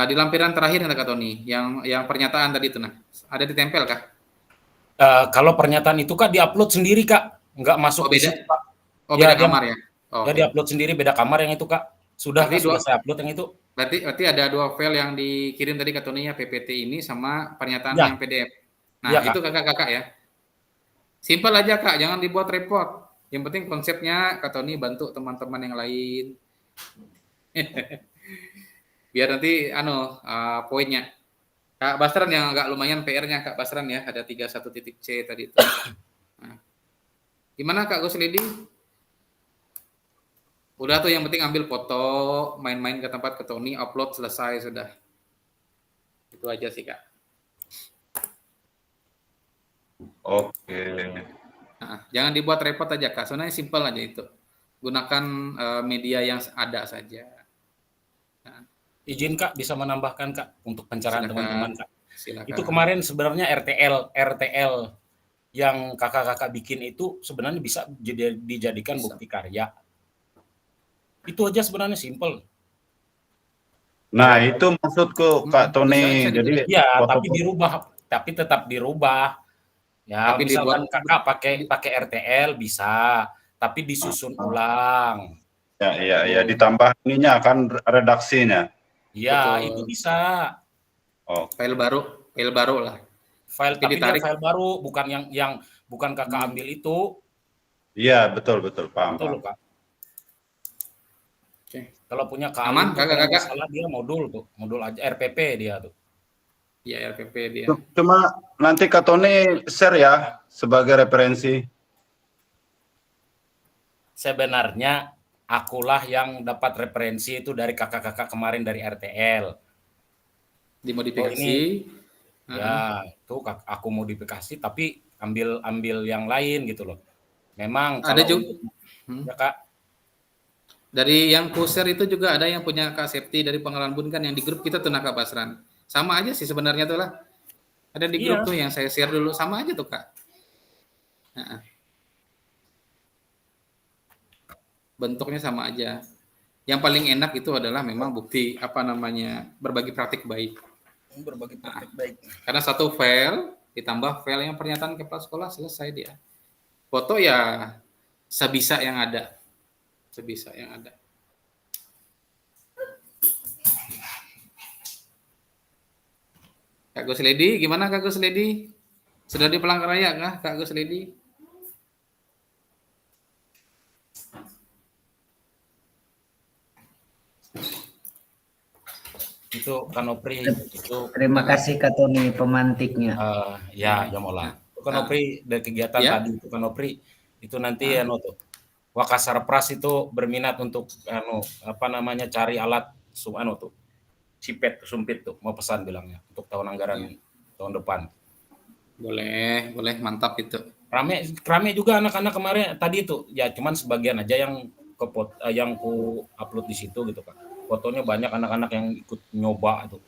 Di lampiran terakhir Kak Tony, yang pernyataan tadi itu ada ditempel Kak? Kalau pernyataan itu Kak diupload sendiri Kak, nggak masuk di beda. situ Kak. Beda kamar ya. Ya diupload sendiri beda kamar yang itu Kak. Sudah saya upload yang itu. Berarti ada 2 file yang dikirim tadi Kak Tony ya, PPT ini sama pernyataan Ya. yang PDF. Nah, Ya, itu kakak ya. Simpel aja Kak, jangan dibuat repot. Yang penting konsepnya Kak Tony bantu teman-teman yang lain. Biar nanti poinnya. Kak Basran yang agak lumayan PR-nya Kak Basran ya, ada 31.c tadi itu. Nah. Gimana Kak Gus Lady? Udah tuh yang penting ambil foto, main-main ke tempat ke Tony, upload selesai sudah. Itu aja sih Kak. Oke. Nah, jangan dibuat repot aja Kak, sebenarnya simpel aja itu. Gunakan media yang ada saja. Nah, izin Kak bisa menambahkan Kak untuk pencerahan teman-teman Kak. Silakan. Itu kemarin sebenarnya RTL yang kakak-kakak bikin itu sebenarnya bisa dijadikan bukti karya. Itu aja sebenarnya simple. Nah, itu maksudku Kak Tony. Bisa Jadi ya, tapi tetap dirubah. Ya, tapi misalkan kakak pakai RTL bisa, tapi disusun ulang. Ya, ditambah ininya kan redaksinya. Ya, Betul. itu bisa. Oh, File baru lah. File Tapi tapi dia ditarik. file baru, bukan yang bukan kakak ambil itu. iya betul paham. Betul loh, Kak. Oke. Kalau punya Kak Aman, Alim tuh kalau nggak kakak-kakak? salah dia modul aja RPP dia tuh. Iya, RPP dia. Cuma nanti Kak Tony share ya sebagai referensi. Sebenarnya akulah yang dapat referensi itu dari kakak-kakak kemarin dari RTL. Oh Dimodifikasi. ini ya itu aku modifikasi tapi ambil yang lain gitu loh. Memang Ada kalau juga untuk ya Kak, dari yang poster itu juga ada yang punya Kak Septi dari Pengalaman Bun kan yang di grup kita tuh Kak Basran. Sama aja sih sebenarnya tuh lah. Ada di grup iya. tuh yang saya share dulu sama aja tuh Kak. Nah, bentuknya sama aja. Yang paling enak itu adalah memang bukti apa namanya berbagi praktik baik. Berbagi praktik baik. Karena satu file ditambah file yang pernyataan kepala sekolah selesai dia. Foto ya sebisa yang ada. Sebisa yang ada. Kak Gus Ledi, gimana Kak Gus Ledi? Sudah di Palangkaraya kah Kak Gus Ledi? Itu Kanopri itu Terima kasih Kak Tony pemantiknya. ya mola. Itu Kanopri dari kegiatan Ya. tadi itu Kanopri itu nanti tuh Wakasarpras itu berminat untuk apa namanya cari alat tuh sumpit tuh mau pesan bilangnya untuk tahun anggaran tahun depan. Boleh, mantap itu. Rame juga anak-anak kemarin tadi itu ya cuman sebagian aja yang yang ku upload di situ gitu Kak. Fotonya banyak anak-anak yang ikut nyoba tuh.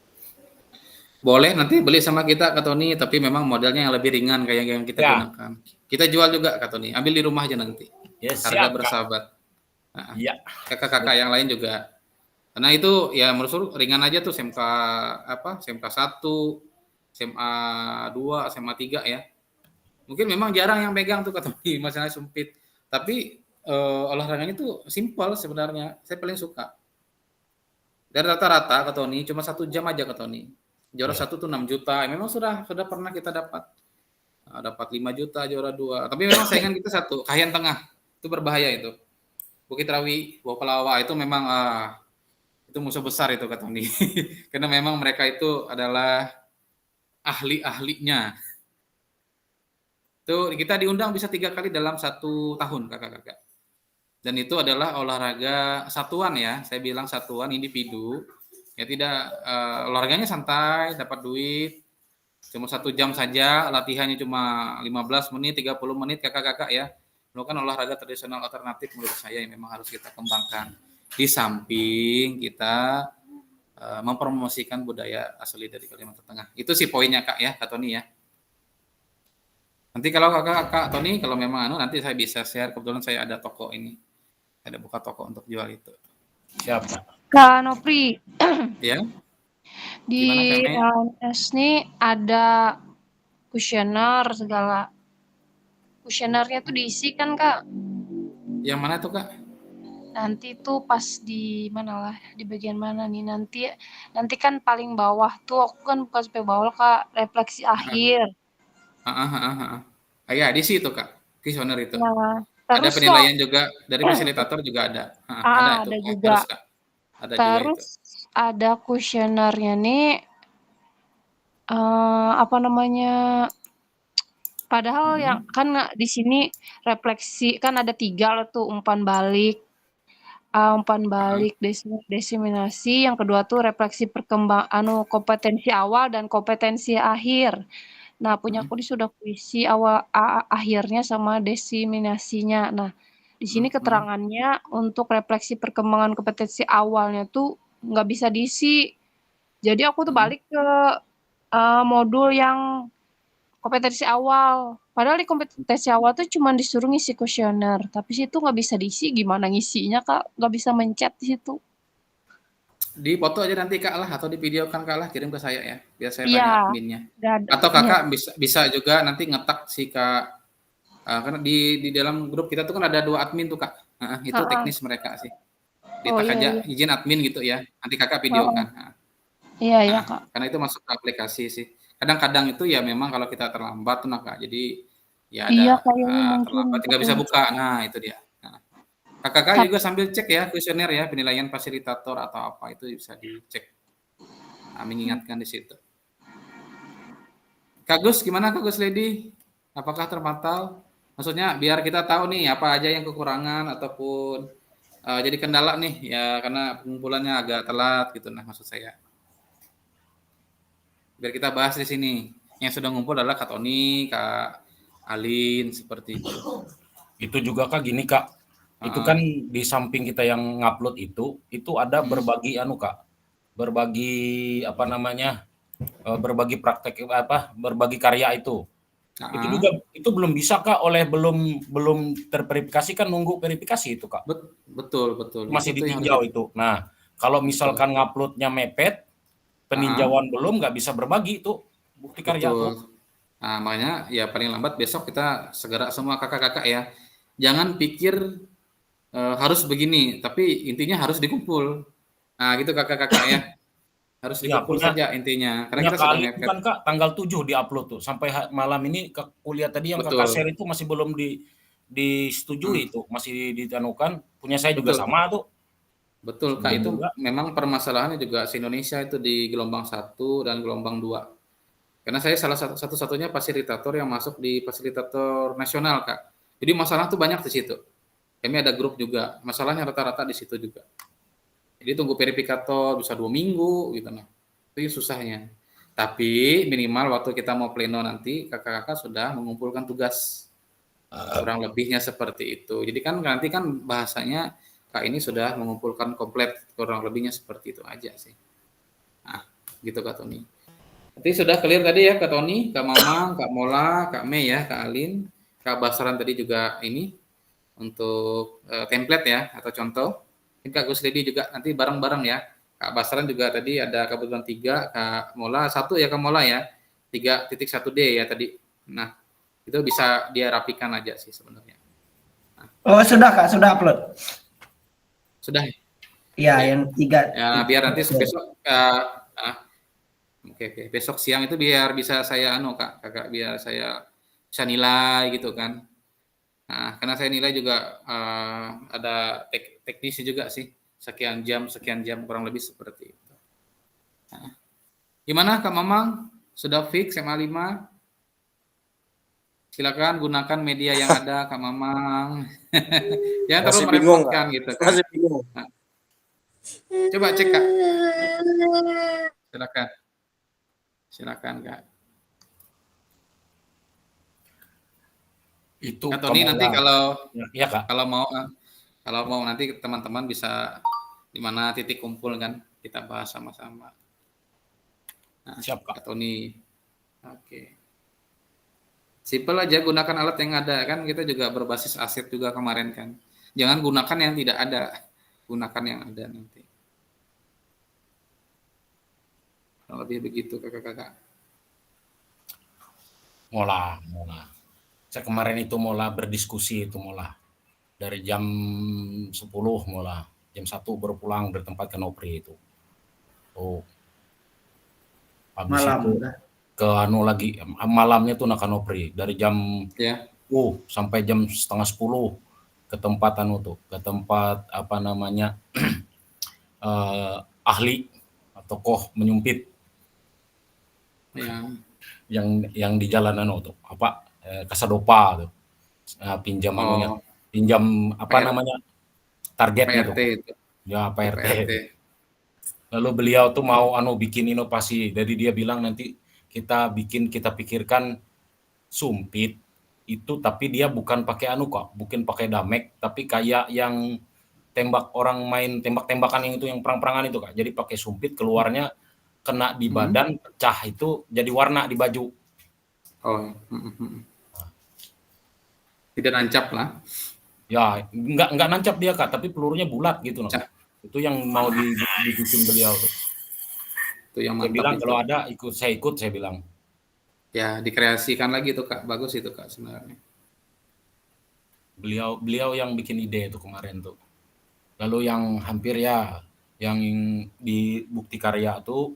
Boleh nanti beli sama kita Kak Tony, tapi memang modelnya yang lebih ringan kayak yang kita gunakan. Kita jual juga Kak Tony, ambil di rumah aja nanti. Ya, Harga siap, bersahabat. Iya. Kakak-kakak yang lain juga. Karena itu ya menurut ringan aja tuh SMK SMK 1, SMA 2, SMA 3 ya. Mungkin memang jarang yang pegang tuh Kak Tony, masalah sumpit. Tapi olahraganya tuh simpel sebenarnya. Saya paling suka. Dari rata-rata Kak Tony cuma 1 jam aja Kak Tony. Juara 1 tuh 6 juta. Memang sudah pernah kita dapat. Dapat 5 juta juara 2. Tapi memang saingan kita satu, Kahian Tengah. Itu berbahaya itu. Bukit Rawi, Bawah Pelawa itu memang itu musuh besar itu Kak Tony. Karena memang mereka itu adalah ahli-ahlinya. Itu kita diundang bisa 3 kali dalam 1 tahun kakak-kakak. Dan itu adalah olahraga satuan ya, saya bilang satuan individu. Ya tidak olahraganya santai, dapat duit. Cuma 1 jam saja, latihannya cuma 15 menit, 30 menit kakak-kakak ya. Melakukan olahraga tradisional alternatif menurut saya yang memang harus kita kembangkan. Di samping kita mempromosikan budaya asli dari Kalimantan Tengah. Itu sih poinnya Kak ya, Kak Tony ya. Nanti kalau Kak Tony kalau memang nanti saya bisa share, kebetulan saya ada toko ini. Ada buka toko untuk jual itu. Siap. Kak Nopri, Ya. di LMS nih ada kuesioner segala. Kuesionernya tuh diisi kan Kak? Yang mana tuh Kak? Nanti tuh pas di mana lah, di bagian mana nih nanti kan paling bawah tuh aku kan bukan sampai bawah Kak, refleksi akhir. Ya di situ Kak, kuesioner itu. Nah, Ada terus penilaian juga dari fasilitator juga ada. ada itu. juga. Harus, Kak. Ada Terus juga itu. ada kuesionernya nih apa namanya? Padahal yang kan di sini refleksi kan ada 3 loh tuh umpan balik, desiminasi, yang kedua tuh refleksi kompetensi awal dan kompetensi akhir. Nah, punya aku sudah puisi awal akhirnya sama desiminasinya. Nah, di sini keterangannya untuk refleksi perkembangan kompetensi awalnya tuh nggak bisa diisi. Jadi aku tuh balik ke modul yang kompetensi awal. Padahal di kompetensi awal tuh cuma disuruh ngisi kuesioner, tapi situ nggak bisa diisi. Gimana ngisinya Kak? Nggak bisa mencet di situ. Di foto aja nanti Kak lah atau di videokan Kak lah, kirim ke saya ya, biar saya Iya, tanya adminnya. Atau Kakak bisa juga nanti ngetak si Kak, karena di dalam grup kita tuh kan ada 2 admin tuh Kak. Itu teknis mereka sih. Ditak aja izin admin gitu ya, nanti Kakak videokan. Iya, iya, Nah, Kak. karena itu masuk ke aplikasi sih. Kadang-kadang itu ya memang kalau kita terlambat tuh nah Kak, jadi ya ada Iya, kayaknya mungkin terlambat untuk nggak bisa ini. buka. Nah, itu dia. Nah, Kakak Kak, juga sambil cek ya kuesioner ya, penilaian fasilitator atau apa itu bisa dicek. Nah, mengingatkan di situ. Kak Gus, gimana Kak Gus Lady? Apakah terpantau? Maksudnya biar kita tahu nih apa aja yang kekurangan ataupun jadi kendala nih ya karena pengumpulannya agak telat gitu nah maksud saya. Biar kita bahas di sini. Yang sudah ngumpul adalah Kak Tony, Kak Alin seperti itu. Itu juga Kak gini Kak, itu kan Heeh. di samping kita yang ngupload itu ada berbagi Kak, berbagi apa namanya, berbagi praktek berbagi karya itu. Itu Heeh. juga itu belum bisa Kak belum belum terverifikasi kan nunggu verifikasi itu Kak. Betul, betul. Masih Itu tuh yang harus di ditinjau itu. Nah, kalau betul. misalkan ngupload-nya mepet, Heeh. peninjauan belum nggak bisa berbagi itu bukti karya tuh. Betul. Nah, makanya ya paling lambat besok kita segera semua kakak-kakak ya. Jangan pikir harus begini, tapi intinya harus dikumpul. Nah, gitu kakak-kakak ya. Harus Ya dikumpul punya saja intinya, karena punya kita sudah kali itu mepet. kan Kak tanggal 7 diupload tuh. Sampai malam ini ke kuliah tadi yang Kakak Betul. share itu masih belum Hmm, disetujui itu, masih ditemukan. Punya saya juga betul. sama tuh. Betul, Kak. Belum Itu juga. memang permasalahannya juga se-Indonesia itu di gelombang 1 dan gelombang 2. Karena saya salah satu-satunya fasilitator yang masuk di fasilitator nasional, Kak. Jadi masalah tuh banyak di situ. Kami ada grup juga. Masalahnya rata-rata di situ juga. Jadi tunggu verifikator bisa 2 minggu gitu nah. Itu susahnya. Tapi minimal waktu kita mau pleno nanti kakak-kakak sudah mengumpulkan tugas. Kurang lebihnya seperti itu. Jadi kan nanti kan bahasanya Kak ini sudah mengumpulkan komplit kurang lebihnya seperti itu aja sih. Nah, gitu Kak Tony. Nanti sudah clear tadi ya Kak Tony, Kak Mamang, Kak Mola, Kak Mei ya, Kak Alin, Kak Basaran tadi juga ini untuk template ya atau contoh. Ini Kak Gus Ledi juga nanti bareng-bareng ya. Kak Basaran juga tadi ada kebutuhan 3, Kak Mola 1 ya Kak Mola ya. 3.1D ya tadi. Nah, itu bisa dia rapikan aja sih sebenarnya. Oh, sudah Kak, sudah upload. Sudah ya? Iya, Oke. yang 3 Ya, biar nanti besok oke. Besok siang itu biar bisa saya Kak, Kakak biar saya bisa nilai gitu kan. Nah, karena saya nilai juga ada teknisi juga sih. Sekian jam kurang lebih seperti itu. Nah, gimana Kak Mamang? Sudah fix SMA 5? Silakan gunakan media yang ada Kak Mamang. Jangan terlalu Masih bingung nggak? merepotkan gitu kan. Masih bingung. Nah, coba cek Kak. Silakan. Silakan Kak. Itu Kak Tony nanti kalau ya Kak. kalau mau nanti teman-teman bisa di mana titik kumpul kan kita bahas sama-sama. Nah, Siap Kak. Kak Tony. Oke. Simple aja gunakan alat yang ada kan kita juga berbasis aset juga kemarin kan. Jangan gunakan yang tidak ada. Gunakan yang ada nanti. Kurang lebih begitu kakak-kakak. Mola. Saya kemarin itu berdiskusi itu dari jam 10 jam 1 baru pulang dari tempat Kanopri itu. Oh. Habis malam. itu ke lagi malamnya tuh Kanopri dari jam Ya. sampai jam 9:30 ke tempat ke tempat apa namanya ahli atau tokoh menyumpit. Ya. Yang di jalan tuh Kasadopa tuh. Pinjam pinjam apa namanya targetnya PRT tuh. itu. Ya PRT. PRT. Lalu beliau tuh mau bikin inovasi. Jadi dia bilang nanti kita pikirkan sumpit itu tapi dia bukan pakai kok, bukan pakai damek, tapi kayak yang orang main tembak-tembakan yang itu yang perang-perangan itu Kak. Jadi pakai sumpit keluarnya kena di badan, pecah itu jadi warna di baju. Oh. Tidak nancap lah. Ya, enggak nancap dia Kak, tapi pelurunya bulat gitu loh. Itu yang mau dibikin beliau tuh. Itu yang Dia mantap bilang itu. kalau ada saya ikut, saya bilang. Ya, dikreasikan lagi tuh Kak. Bagus itu Kak sebenarnya. Beliau yang bikin ide itu kemarin tuh. Lalu yang hampir yang di bukti karya tuh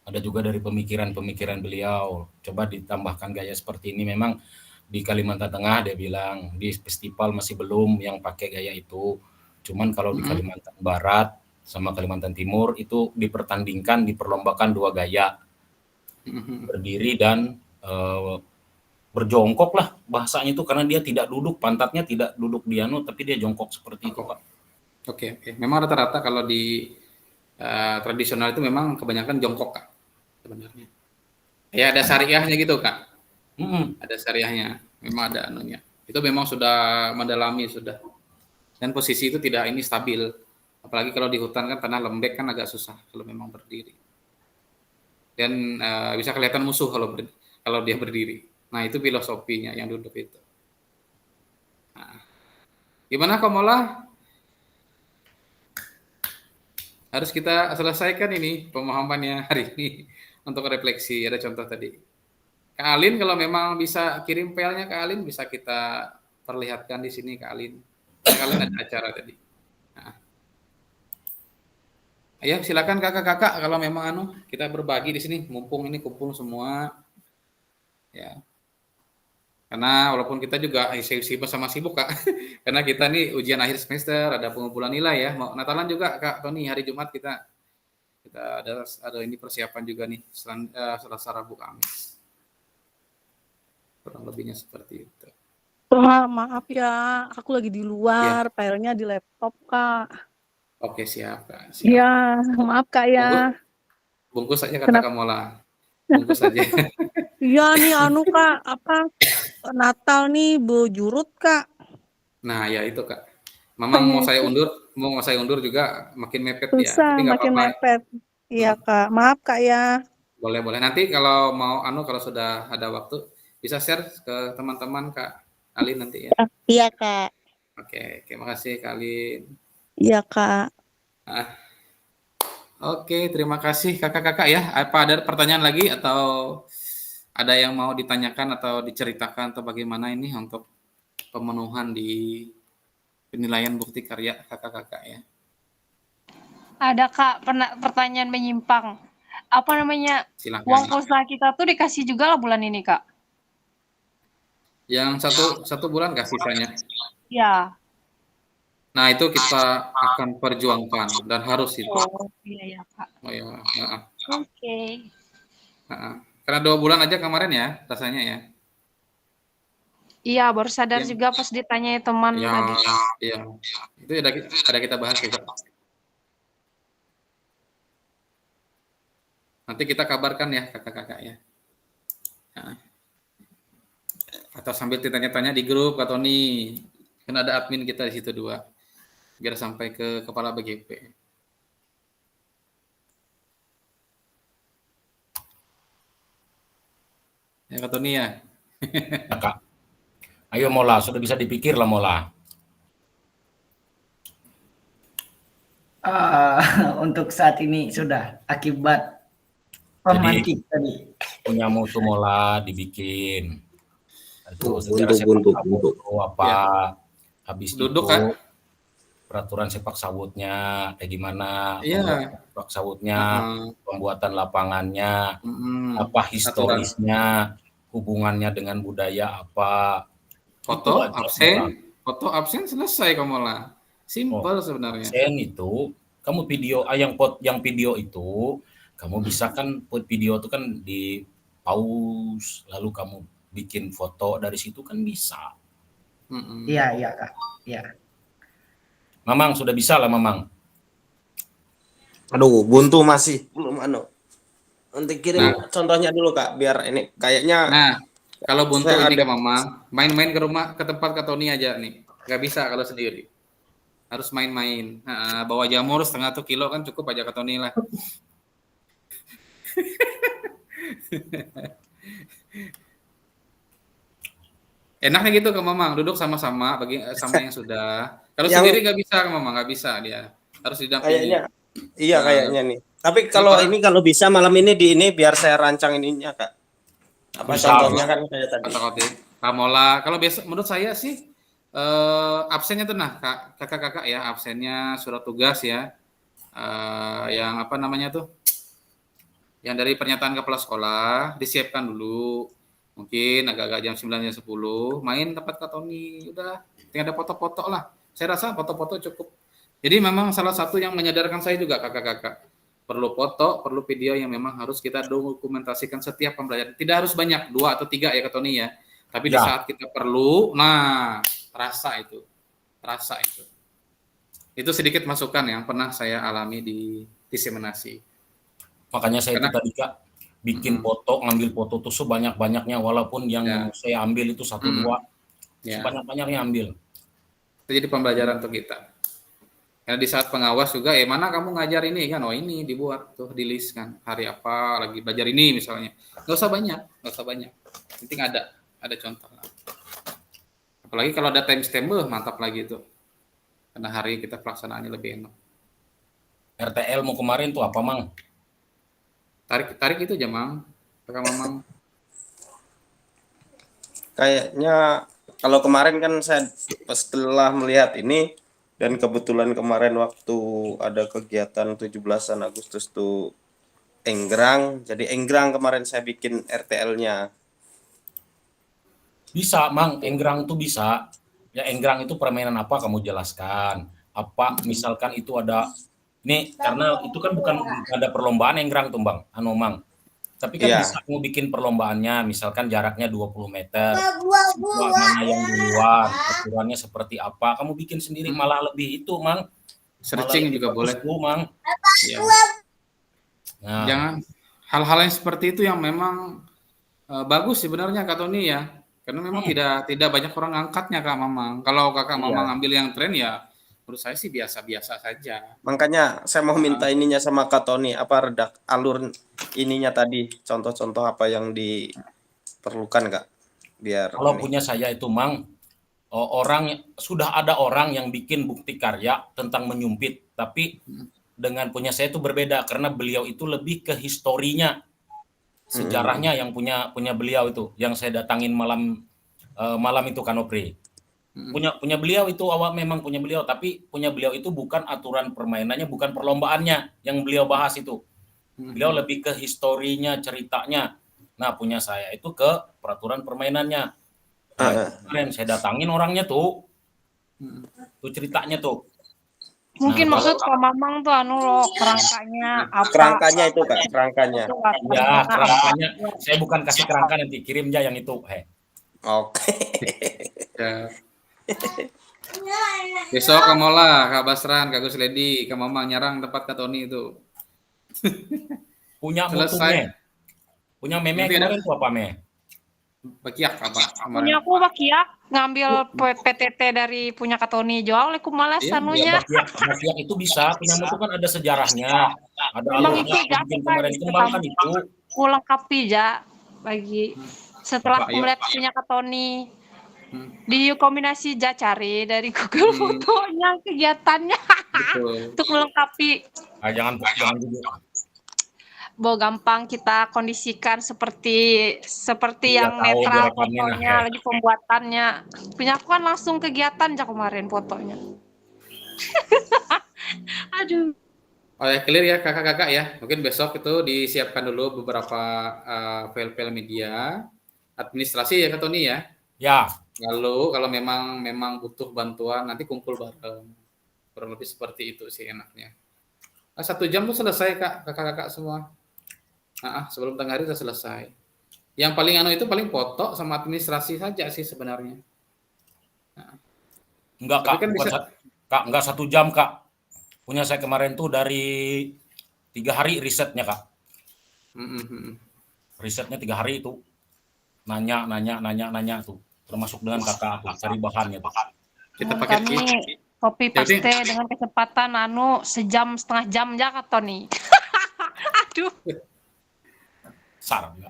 ada juga dari pemikiran-pemikiran beliau. Coba ditambahkan gaya seperti ini. Memang di Kalimantan Tengah dia bilang di festival masih belum yang pakai gaya itu. Cuman kalau di Kalimantan Barat sama Kalimantan Timur itu dipertandingkan, diperlombakan dua gaya, berdiri dan berjongkok lah bahasanya itu, karena dia tidak duduk, pantatnya tidak duduk di tapi dia jongkok seperti itu, Pak. Oke. Memang rata-rata kalau di tradisional itu memang kebanyakan jongkok, Kak, sebenarnya. Ya ada syariahnya gitu, Kak. Ada syariahnya, memang ada anunya. Itu memang sudah mendalami sudah. Dan posisi itu tidak ini stabil. Apalagi kalau di hutan kan tanah lembek kan agak susah kalau memang berdiri. Dan bisa kelihatan musuh kalau dia berdiri. Nah, itu filosofinya yang duduk itu. Nah, gimana Komola? Harus kita selesaikan ini pemahamannya hari ini untuk refleksi. Ada contoh tadi. Kak Alin kalau memang bisa kirim filenya Kak Alin, bisa kita perlihatkan di sini Kak Alin. Kak Alin ada acara tadi. Nah. Ayo silakan kakak-kakak kalau memang kita berbagi di sini, mumpung ini kumpul semua. Ya. Karena walaupun kita juga sibuk sama sibuk Kak. Karena kita nih ujian akhir semester, ada pengumpulan nilai ya. Mau Natalan juga Kak Tony, hari Jumat kita ada ini persiapan juga nih Selasa Rabu Kamis. Kurang lebihnya seperti itu. Wah, maaf ya, aku lagi di luar, filenya di laptop, Kak. Oke, siap, Kak. Siap. Iya, maaf, Kak ya. Bungkus aja kata Kamola. Bungkus aja. Iya nih, Kak, Natal nih, Bojurut, Kak. Nah, ya itu, Kak. Memang mau saya undur juga makin mepet ya. Susah, Tapi nggak makin apa-apa. mepet. Iya, Kak. Maaf, Kak ya. Boleh. Nanti kalau mau kalau sudah ada waktu bisa share ke teman-teman Kak Alin nanti ya. Iya, Kak. Oke, terima kasih Kak Alin. Iya, Kak. Oke, terima kasih kakak-kakak ya. Apa ada pertanyaan lagi atau ada yang mau ditanyakan atau diceritakan atau bagaimana ini untuk pemenuhan di penilaian bukti karya kakak-kakak ya? Ada Kak, pertanyaan menyimpang. Apa namanya? Silahkan. Uang pulsa kita tuh dikasih juga lah bulan ini, Kak? Yang satu bulan nggak sisanya? Ya. Nah, itu kita akan perjuangkan dan harus itu. Oh, iya ya, Kak. Oh ya. Oke. Karena 2 bulan aja kemarin ya, rasanya ya. Iya, baru sadar juga pas ditanyai teman lagi. Iya. Itu ada kita bahas juga. Nanti kita kabarkan ya kakak-kakak ya. Atau sambil ditanya-tanya di grup Kak Tony. Kan ada admin kita di situ 2. Biar sampai ke kepala BGP. Ya Kak Tony ya. Ya, Kak. Ayo Mola, sudah bisa dipikir lah Mola. Untuk saat ini sudah akibat pemantik tadi. Punya mutu Mola dibikin. Itu Buntu. Apa? Ya. Habis Duduk itu kan? peraturan sepak sawutnya kayak gimana? Iya. Sepak sawutnya, pembuatan lapangannya, apa historisnya, hubungannya dengan budaya apa? Foto absen selesai Kamola. Simple sebenarnya. Absen itu kamu video yang video itu kamu bisa kan video itu kan di pause lalu kamu bikin foto dari situ kan bisa. Iya Kak. Iya. Mamang sudah bisa lah Mamang. Aduh, buntu masih belum Nanti kirim contohnya dulu Kak, biar ini kayaknya. Nah, kalau buntu ini ke Mamang, main-main ke tempat Kak Tony aja nih. Nggak bisa kalau sendiri. Harus main-main. Bawa jamur setengah kilo kan cukup aja Kak Tony lah. Enaknya gitu ke Mamang, duduk sama-sama sama yang sudah. Kalau sendiri nggak bisa ke Mamang, nggak bisa dia. Harus didampingi. Kayaknya nih. Tapi kalau bisa malam ini biar saya rancang ininya Kak. Apa contohnya kan kayak tadi. Kamola, kalau besok menurut saya sih absennya tuh kakak-kakak ya, absennya surat tugas ya. Yang apa namanya tuh? Yang dari pernyataan kepala sekolah disiapkan dulu. Mungkin agak-agak jam 9 jam 10 main tempat Kak Tony. Udah, tinggal ada foto-foto lah. Saya rasa foto-foto cukup. Jadi memang salah satu yang menyadarkan saya juga kakak-kakak. Perlu foto, perlu video yang memang harus kita dokumentasikan setiap pembelajaran. Tidak harus banyak, 2 atau 3 ya Kak Tony ya. Tapi di Ya. saat kita perlu, nah terasa itu. Terasa itu. Itu sedikit masukan yang pernah saya alami di diseminasi. Makanya saya itu Karena tadi Kak, bikin foto, ngambil foto tuh sebanyak-banyaknya, walaupun yang Ya. saya ambil itu 1, 2, ya, sebanyak-banyaknya ambil. itu jadi pembelajaran untuk kita. Karena di saat pengawas juga, mana kamu ngajar ini kan? Oh ini dibuat tuh di list kan. Hari apa lagi belajar ini misalnya. Nggak usah banyak, nggak usah banyak. Penting ada contoh lah. Apalagi kalau ada timestamp, mantap lagi itu. Karena hari kita pelaksanaannya lebih enak. RTL mau kemarin tuh apa Mang? Tarik itu aja, Mang. Kakak Mamang. Kayaknya kalau kemarin kan saya setelah melihat ini dan kebetulan kemarin waktu ada kegiatan 17-an Agustus tuh Enggrang, jadi Enggrang kemarin saya bikin RTL-nya. Bisa Mang, enggrang tuh bisa. Ya enggrang itu permainan apa kamu jelaskan. Apa misalkan itu ada ini karena itu kan bukan ada perlombaan enggrang tuh Bang, Mang. Tapi kan Iya. bisa kamu bikin perlombaannya, misalkan jaraknya 20 meter, siswa mana yang duluan, aturannya seperti apa, kamu bikin sendiri malah lebih itu, Mang. Searching juga boleh. Mang. Ya. Nah, Jangan hal-hal yang seperti itu yang memang bagus sebenarnya Kak Tony ya. Karena memang tidak banyak orang angkatnya Kak Mamang. Kalau Kakak Mamang ambil yang tren ya menurut saya sih biasa-biasa saja. Makanya saya mau minta ininya sama Kak Tony, apa alur ininya tadi, contoh-contoh apa yang diperlukan Kak, biar kalau ini. punya saya itu, Mang, sudah ada orang yang bikin bukti karya tentang menyumpit, tapi dengan punya saya itu berbeda karena beliau itu lebih ke historinya, sejarahnya yang punya beliau itu, yang saya datangin malam itu Kanopri. Punya beliau itu memang punya beliau, tapi punya beliau itu bukan aturan permainannya, bukan perlombaannya yang beliau bahas itu. Beliau lebih ke historinya, ceritanya. Nah, punya saya itu ke peraturan permainannya. Nah, kemarin saya datangin orangnya tuh. Tuh ceritanya tuh. Mungkin Nah, maksud Kak Mamang tuh kerangkanya apa? Kerangkanya itu Kak, kerangkanya. Ya, kerangkanya. Saya bukan kasih kerangka, nanti kirim aja yang itu. Oke. Ya. Besok kamu lah Kak Basran, Kak Gus Ledi, Kak Mamang nyarang tempat Kak Tony itu. Punya Selesai. mutunya. Punya meme Nanti ada- kemarin tuh apa meme? Bakiak apa kemarin? Punya aku Bakiak ngambil PTT dari punya Kak Tony jual aku malas Iya, anunya. Bakiak itu bisa, punya mutu kan ada sejarahnya. Ada Emang alurnya, itu bikin kemarin kembang kan itu. melengkapi ya bagi setelah Coba, ayo. melihat punya Kak Tony di kombinasi cari dari Google fotonya kegiatannya Betul. untuk melengkapi. Jangan dulu. Bahwa gampang kita kondisikan seperti Iya, yang tahu netral gerakannya, fotonya lagi pembuatannya. Punya aku kan langsung kegiatan aja kemarin fotonya. Aduh. Oh ya, clear ya kakak-kakak ya. Mungkin besok itu disiapkan dulu beberapa file-file media, administrasi ya Kak Tony ya. Ya, Lalu kalau memang butuh bantuan nanti kumpul bareng. Kurang lebih seperti itu sih enaknya. Nah, 1 jam tuh selesai Kak, kakak-kakak semua. Sebelum tengah hari sudah selesai. Yang paling itu paling foto sama administrasi saja sih sebenarnya. enggak Tapi Kak, kan bisa- Kak, enggak 1 jam Kak. Punya saya kemarin tuh dari 3 hari risetnya Kak. Risetnya 3 hari itu. Nanya tuh. Termasuk dengan kakak aku, cari bahannya tuh. Kita pakai Kami copy paste Jadi- dengan kecepatan sejam setengah jam ya Kak Tony. Aduh, Sar juga.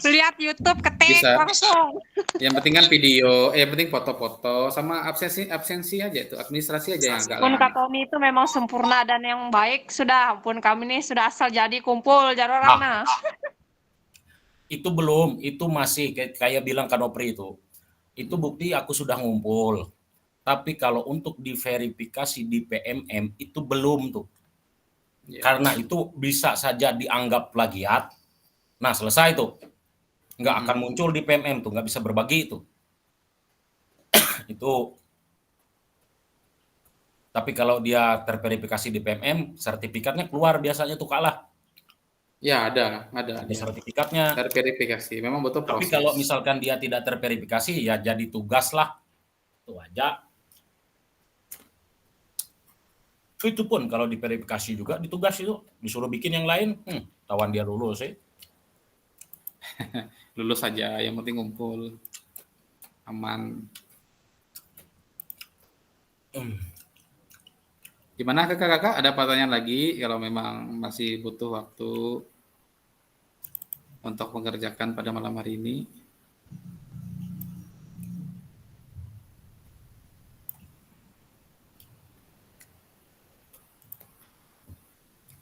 lihat YouTube ketik Bisa. langsung. Yang penting kan video, yang penting foto-foto sama absensi aja itu, administrasi aja yang agak Pun lama. Kak Tony itu memang sempurna dan yang baik sudah. Pun kami ini sudah asal jadi kumpul jar orangna. Itu belum, itu masih kayak bilang Kanopri itu. Itu bukti aku sudah ngumpul. Tapi kalau untuk diverifikasi di PMM itu belum tuh. Ya. Karena itu bisa saja dianggap plagiat. Nah, selesai tuh. Nggak akan muncul di PMM tuh, nggak bisa berbagi itu. Itu. Tapi kalau dia terverifikasi di PMM, sertifikatnya keluar biasanya tuh kalah. Ya, ada Ada ya. sertifikatnya. Terverifikasi, memang betul Tapi proses. kalau misalkan dia tidak terverifikasi, ya jadi tugas lah. Itu aja. Itu pun kalau diverifikasi juga, ditugas itu. Disuruh bikin yang lain, tawan dia lulus sih. Lulus saja, yang penting ngumpul. Aman. Gimana kakak-kakak? Ada pertanyaan lagi? Kalau memang masih butuh waktu untuk mengerjakan pada malam hari ini.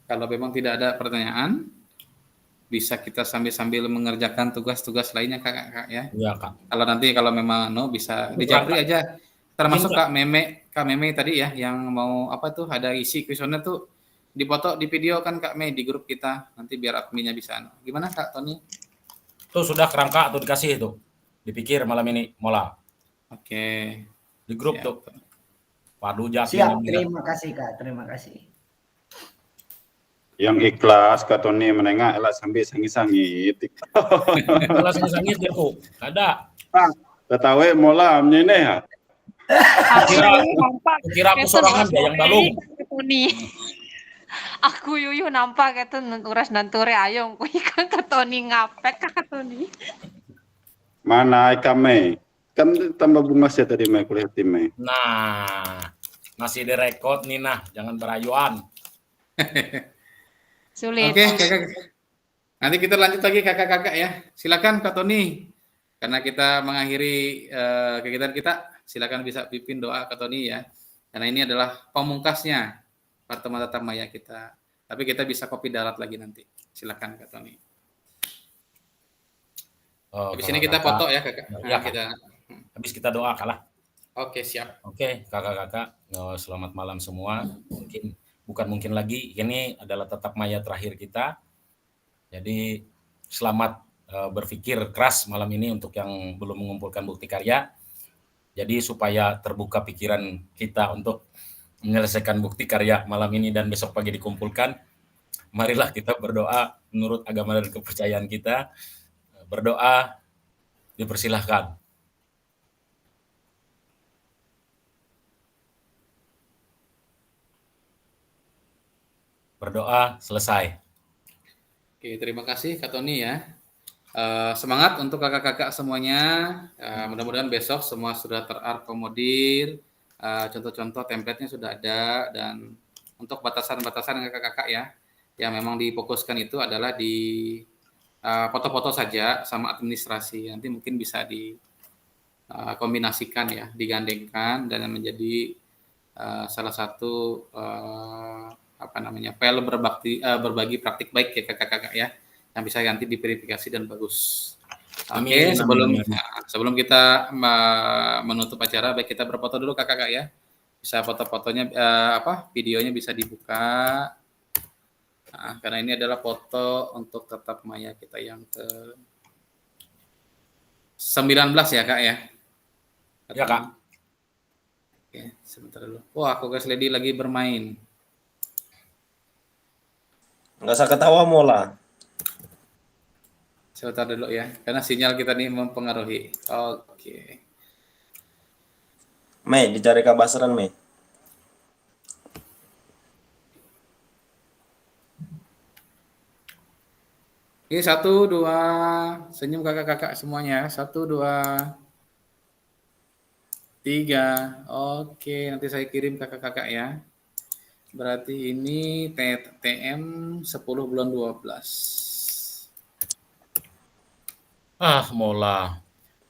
Kalau memang tidak ada pertanyaan, bisa kita sambil-sambil mengerjakan tugas-tugas lainnya kakak ya. Iya kak. Kalau memang bisa dijapri aja. Termasuk Kak Meme tadi ya yang mau apa tuh ada isi kuesioner tuh dipoto di video kan Kak Mei di grup kita. Nanti biar adminnya bisa. Gimana Kak Tony? Tuh sudah kerangka tuh dikasih tuh. Dipikir malam ini mola. Oke. Di grup Siap. tuh. Waduh Jack. Siap, terima kasih Kak, terima kasih. Yang ikhlas Kak Tony menengah elah sambil sangit-sangit. Kalau sangit dia tuh ada. Tetawe mola amnya ya. Kira aku sorangan dia yang balung. Aku yuyu nampak itu uras nanture ayong ku ikan ketoni ngapek ketoni. Mana kami? Kan tambah bunga saya tadi mai kuliah tim. Nah, masih direkod nih nah, jangan berayuan. Sulit. Oke, kakak. Nanti kita lanjut lagi kakak-kakak ya. Silakan Kak Tony. Karena kita mengakhiri kegiatan kita, silakan bisa pimpin doa Kak Tony ya. Karena ini adalah pamungkasnya pertemuan tatap maya kita. Tapi kita bisa copy darat lagi nanti. Silakan Kak Tony. Habis ini kita foto ya kakak. Ya, habis kita doa kalah. Oke, siap. Oke, kakak-kakak, selamat malam semua. Bukan mungkin lagi, ini adalah tatap maya terakhir kita. Jadi selamat berpikir keras malam ini untuk yang belum mengumpulkan bukti karya. Jadi supaya terbuka pikiran kita untuk menyelesaikan bukti karya malam ini dan besok pagi dikumpulkan. Marilah kita berdoa menurut agama dan kepercayaan kita. Berdoa dipersilahkan. Berdoa selesai. Oke, terima kasih Kak Tony ya. Semangat untuk kakak-kakak semuanya. Mudah-mudahan besok semua sudah terakomodir. Contoh-contoh template-nya sudah ada dan untuk batasan-batasan kakak-kakak ya, yang memang difokuskan itu adalah di foto-foto saja sama administrasi. Nanti mungkin bisa dikombinasikan ya, digandengkan dan menjadi salah satu file berbagi praktik baik ya kakak-kakak ya, yang bisa nanti diverifikasi dan bagus. Oke, sebelum kita menutup acara, baik kita berfoto dulu kakak-kakak ya. Bisa foto-fotonya videonya bisa dibuka. Nah, karena ini adalah foto untuk tatap maya kita yang ke 19 ya kak ya. Ya kak. Oke, sebentar dulu. Wah, Kogas Lady lagi bermain. Nggak usah ketawa mola. Sebentar dulu ya, karena sinyal kita nih mempengaruhi. Oke. Mei, dicari kabasaran Mei. Ini 1, 2, senyum kakak-kakak semuanya. 1, 2, 3. Oke, nanti saya kirim kakak-kakak ya. Berarti ini TM 10 bulan 12. Mola.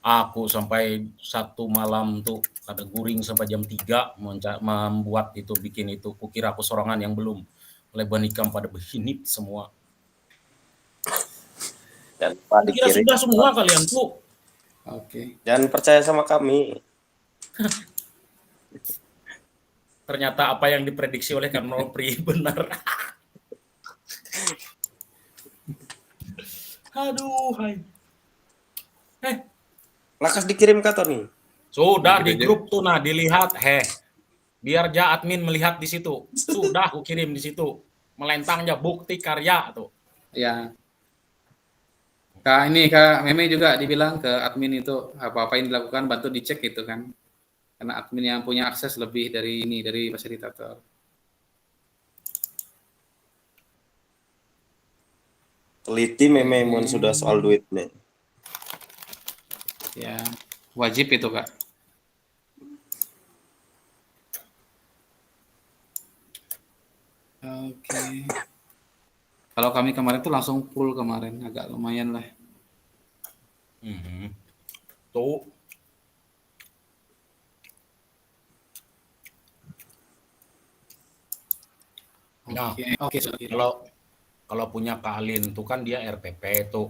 Aku sampai satu malam tuh ada guring sampai jam 3 membuat itu, bikin itu. Kukira aku sorangan yang belum. Leban ikam pada berhinip semua. Dan Kira sudah semua kalian tuh. Oke. Jangan percaya sama kami. Ternyata apa yang diprediksi oleh Kak Nopri benar. Aduh, hai. Lakas dikirim ke Tony. Sudah Gitu di aja. grup tuh, nah dilihat, biar admin melihat di situ. Sudah aku kirim di situ. Melentangnya bukti karya tuh. Ya. Kak Meme juga dibilang ke admin itu apa-apa yang dilakukan bantu dicek gitu kan. Karena admin yang punya akses lebih dari ini, dari fasilitator. Teliti memang sudah soal duit nih. Ya, wajib itu Kak. Oke. Kalau kami kemarin tuh langsung full kemarin, agak lumayan lah. Tuh. Nah, Oke. kalau punya Kak Alin tuh kan dia RPP tuh.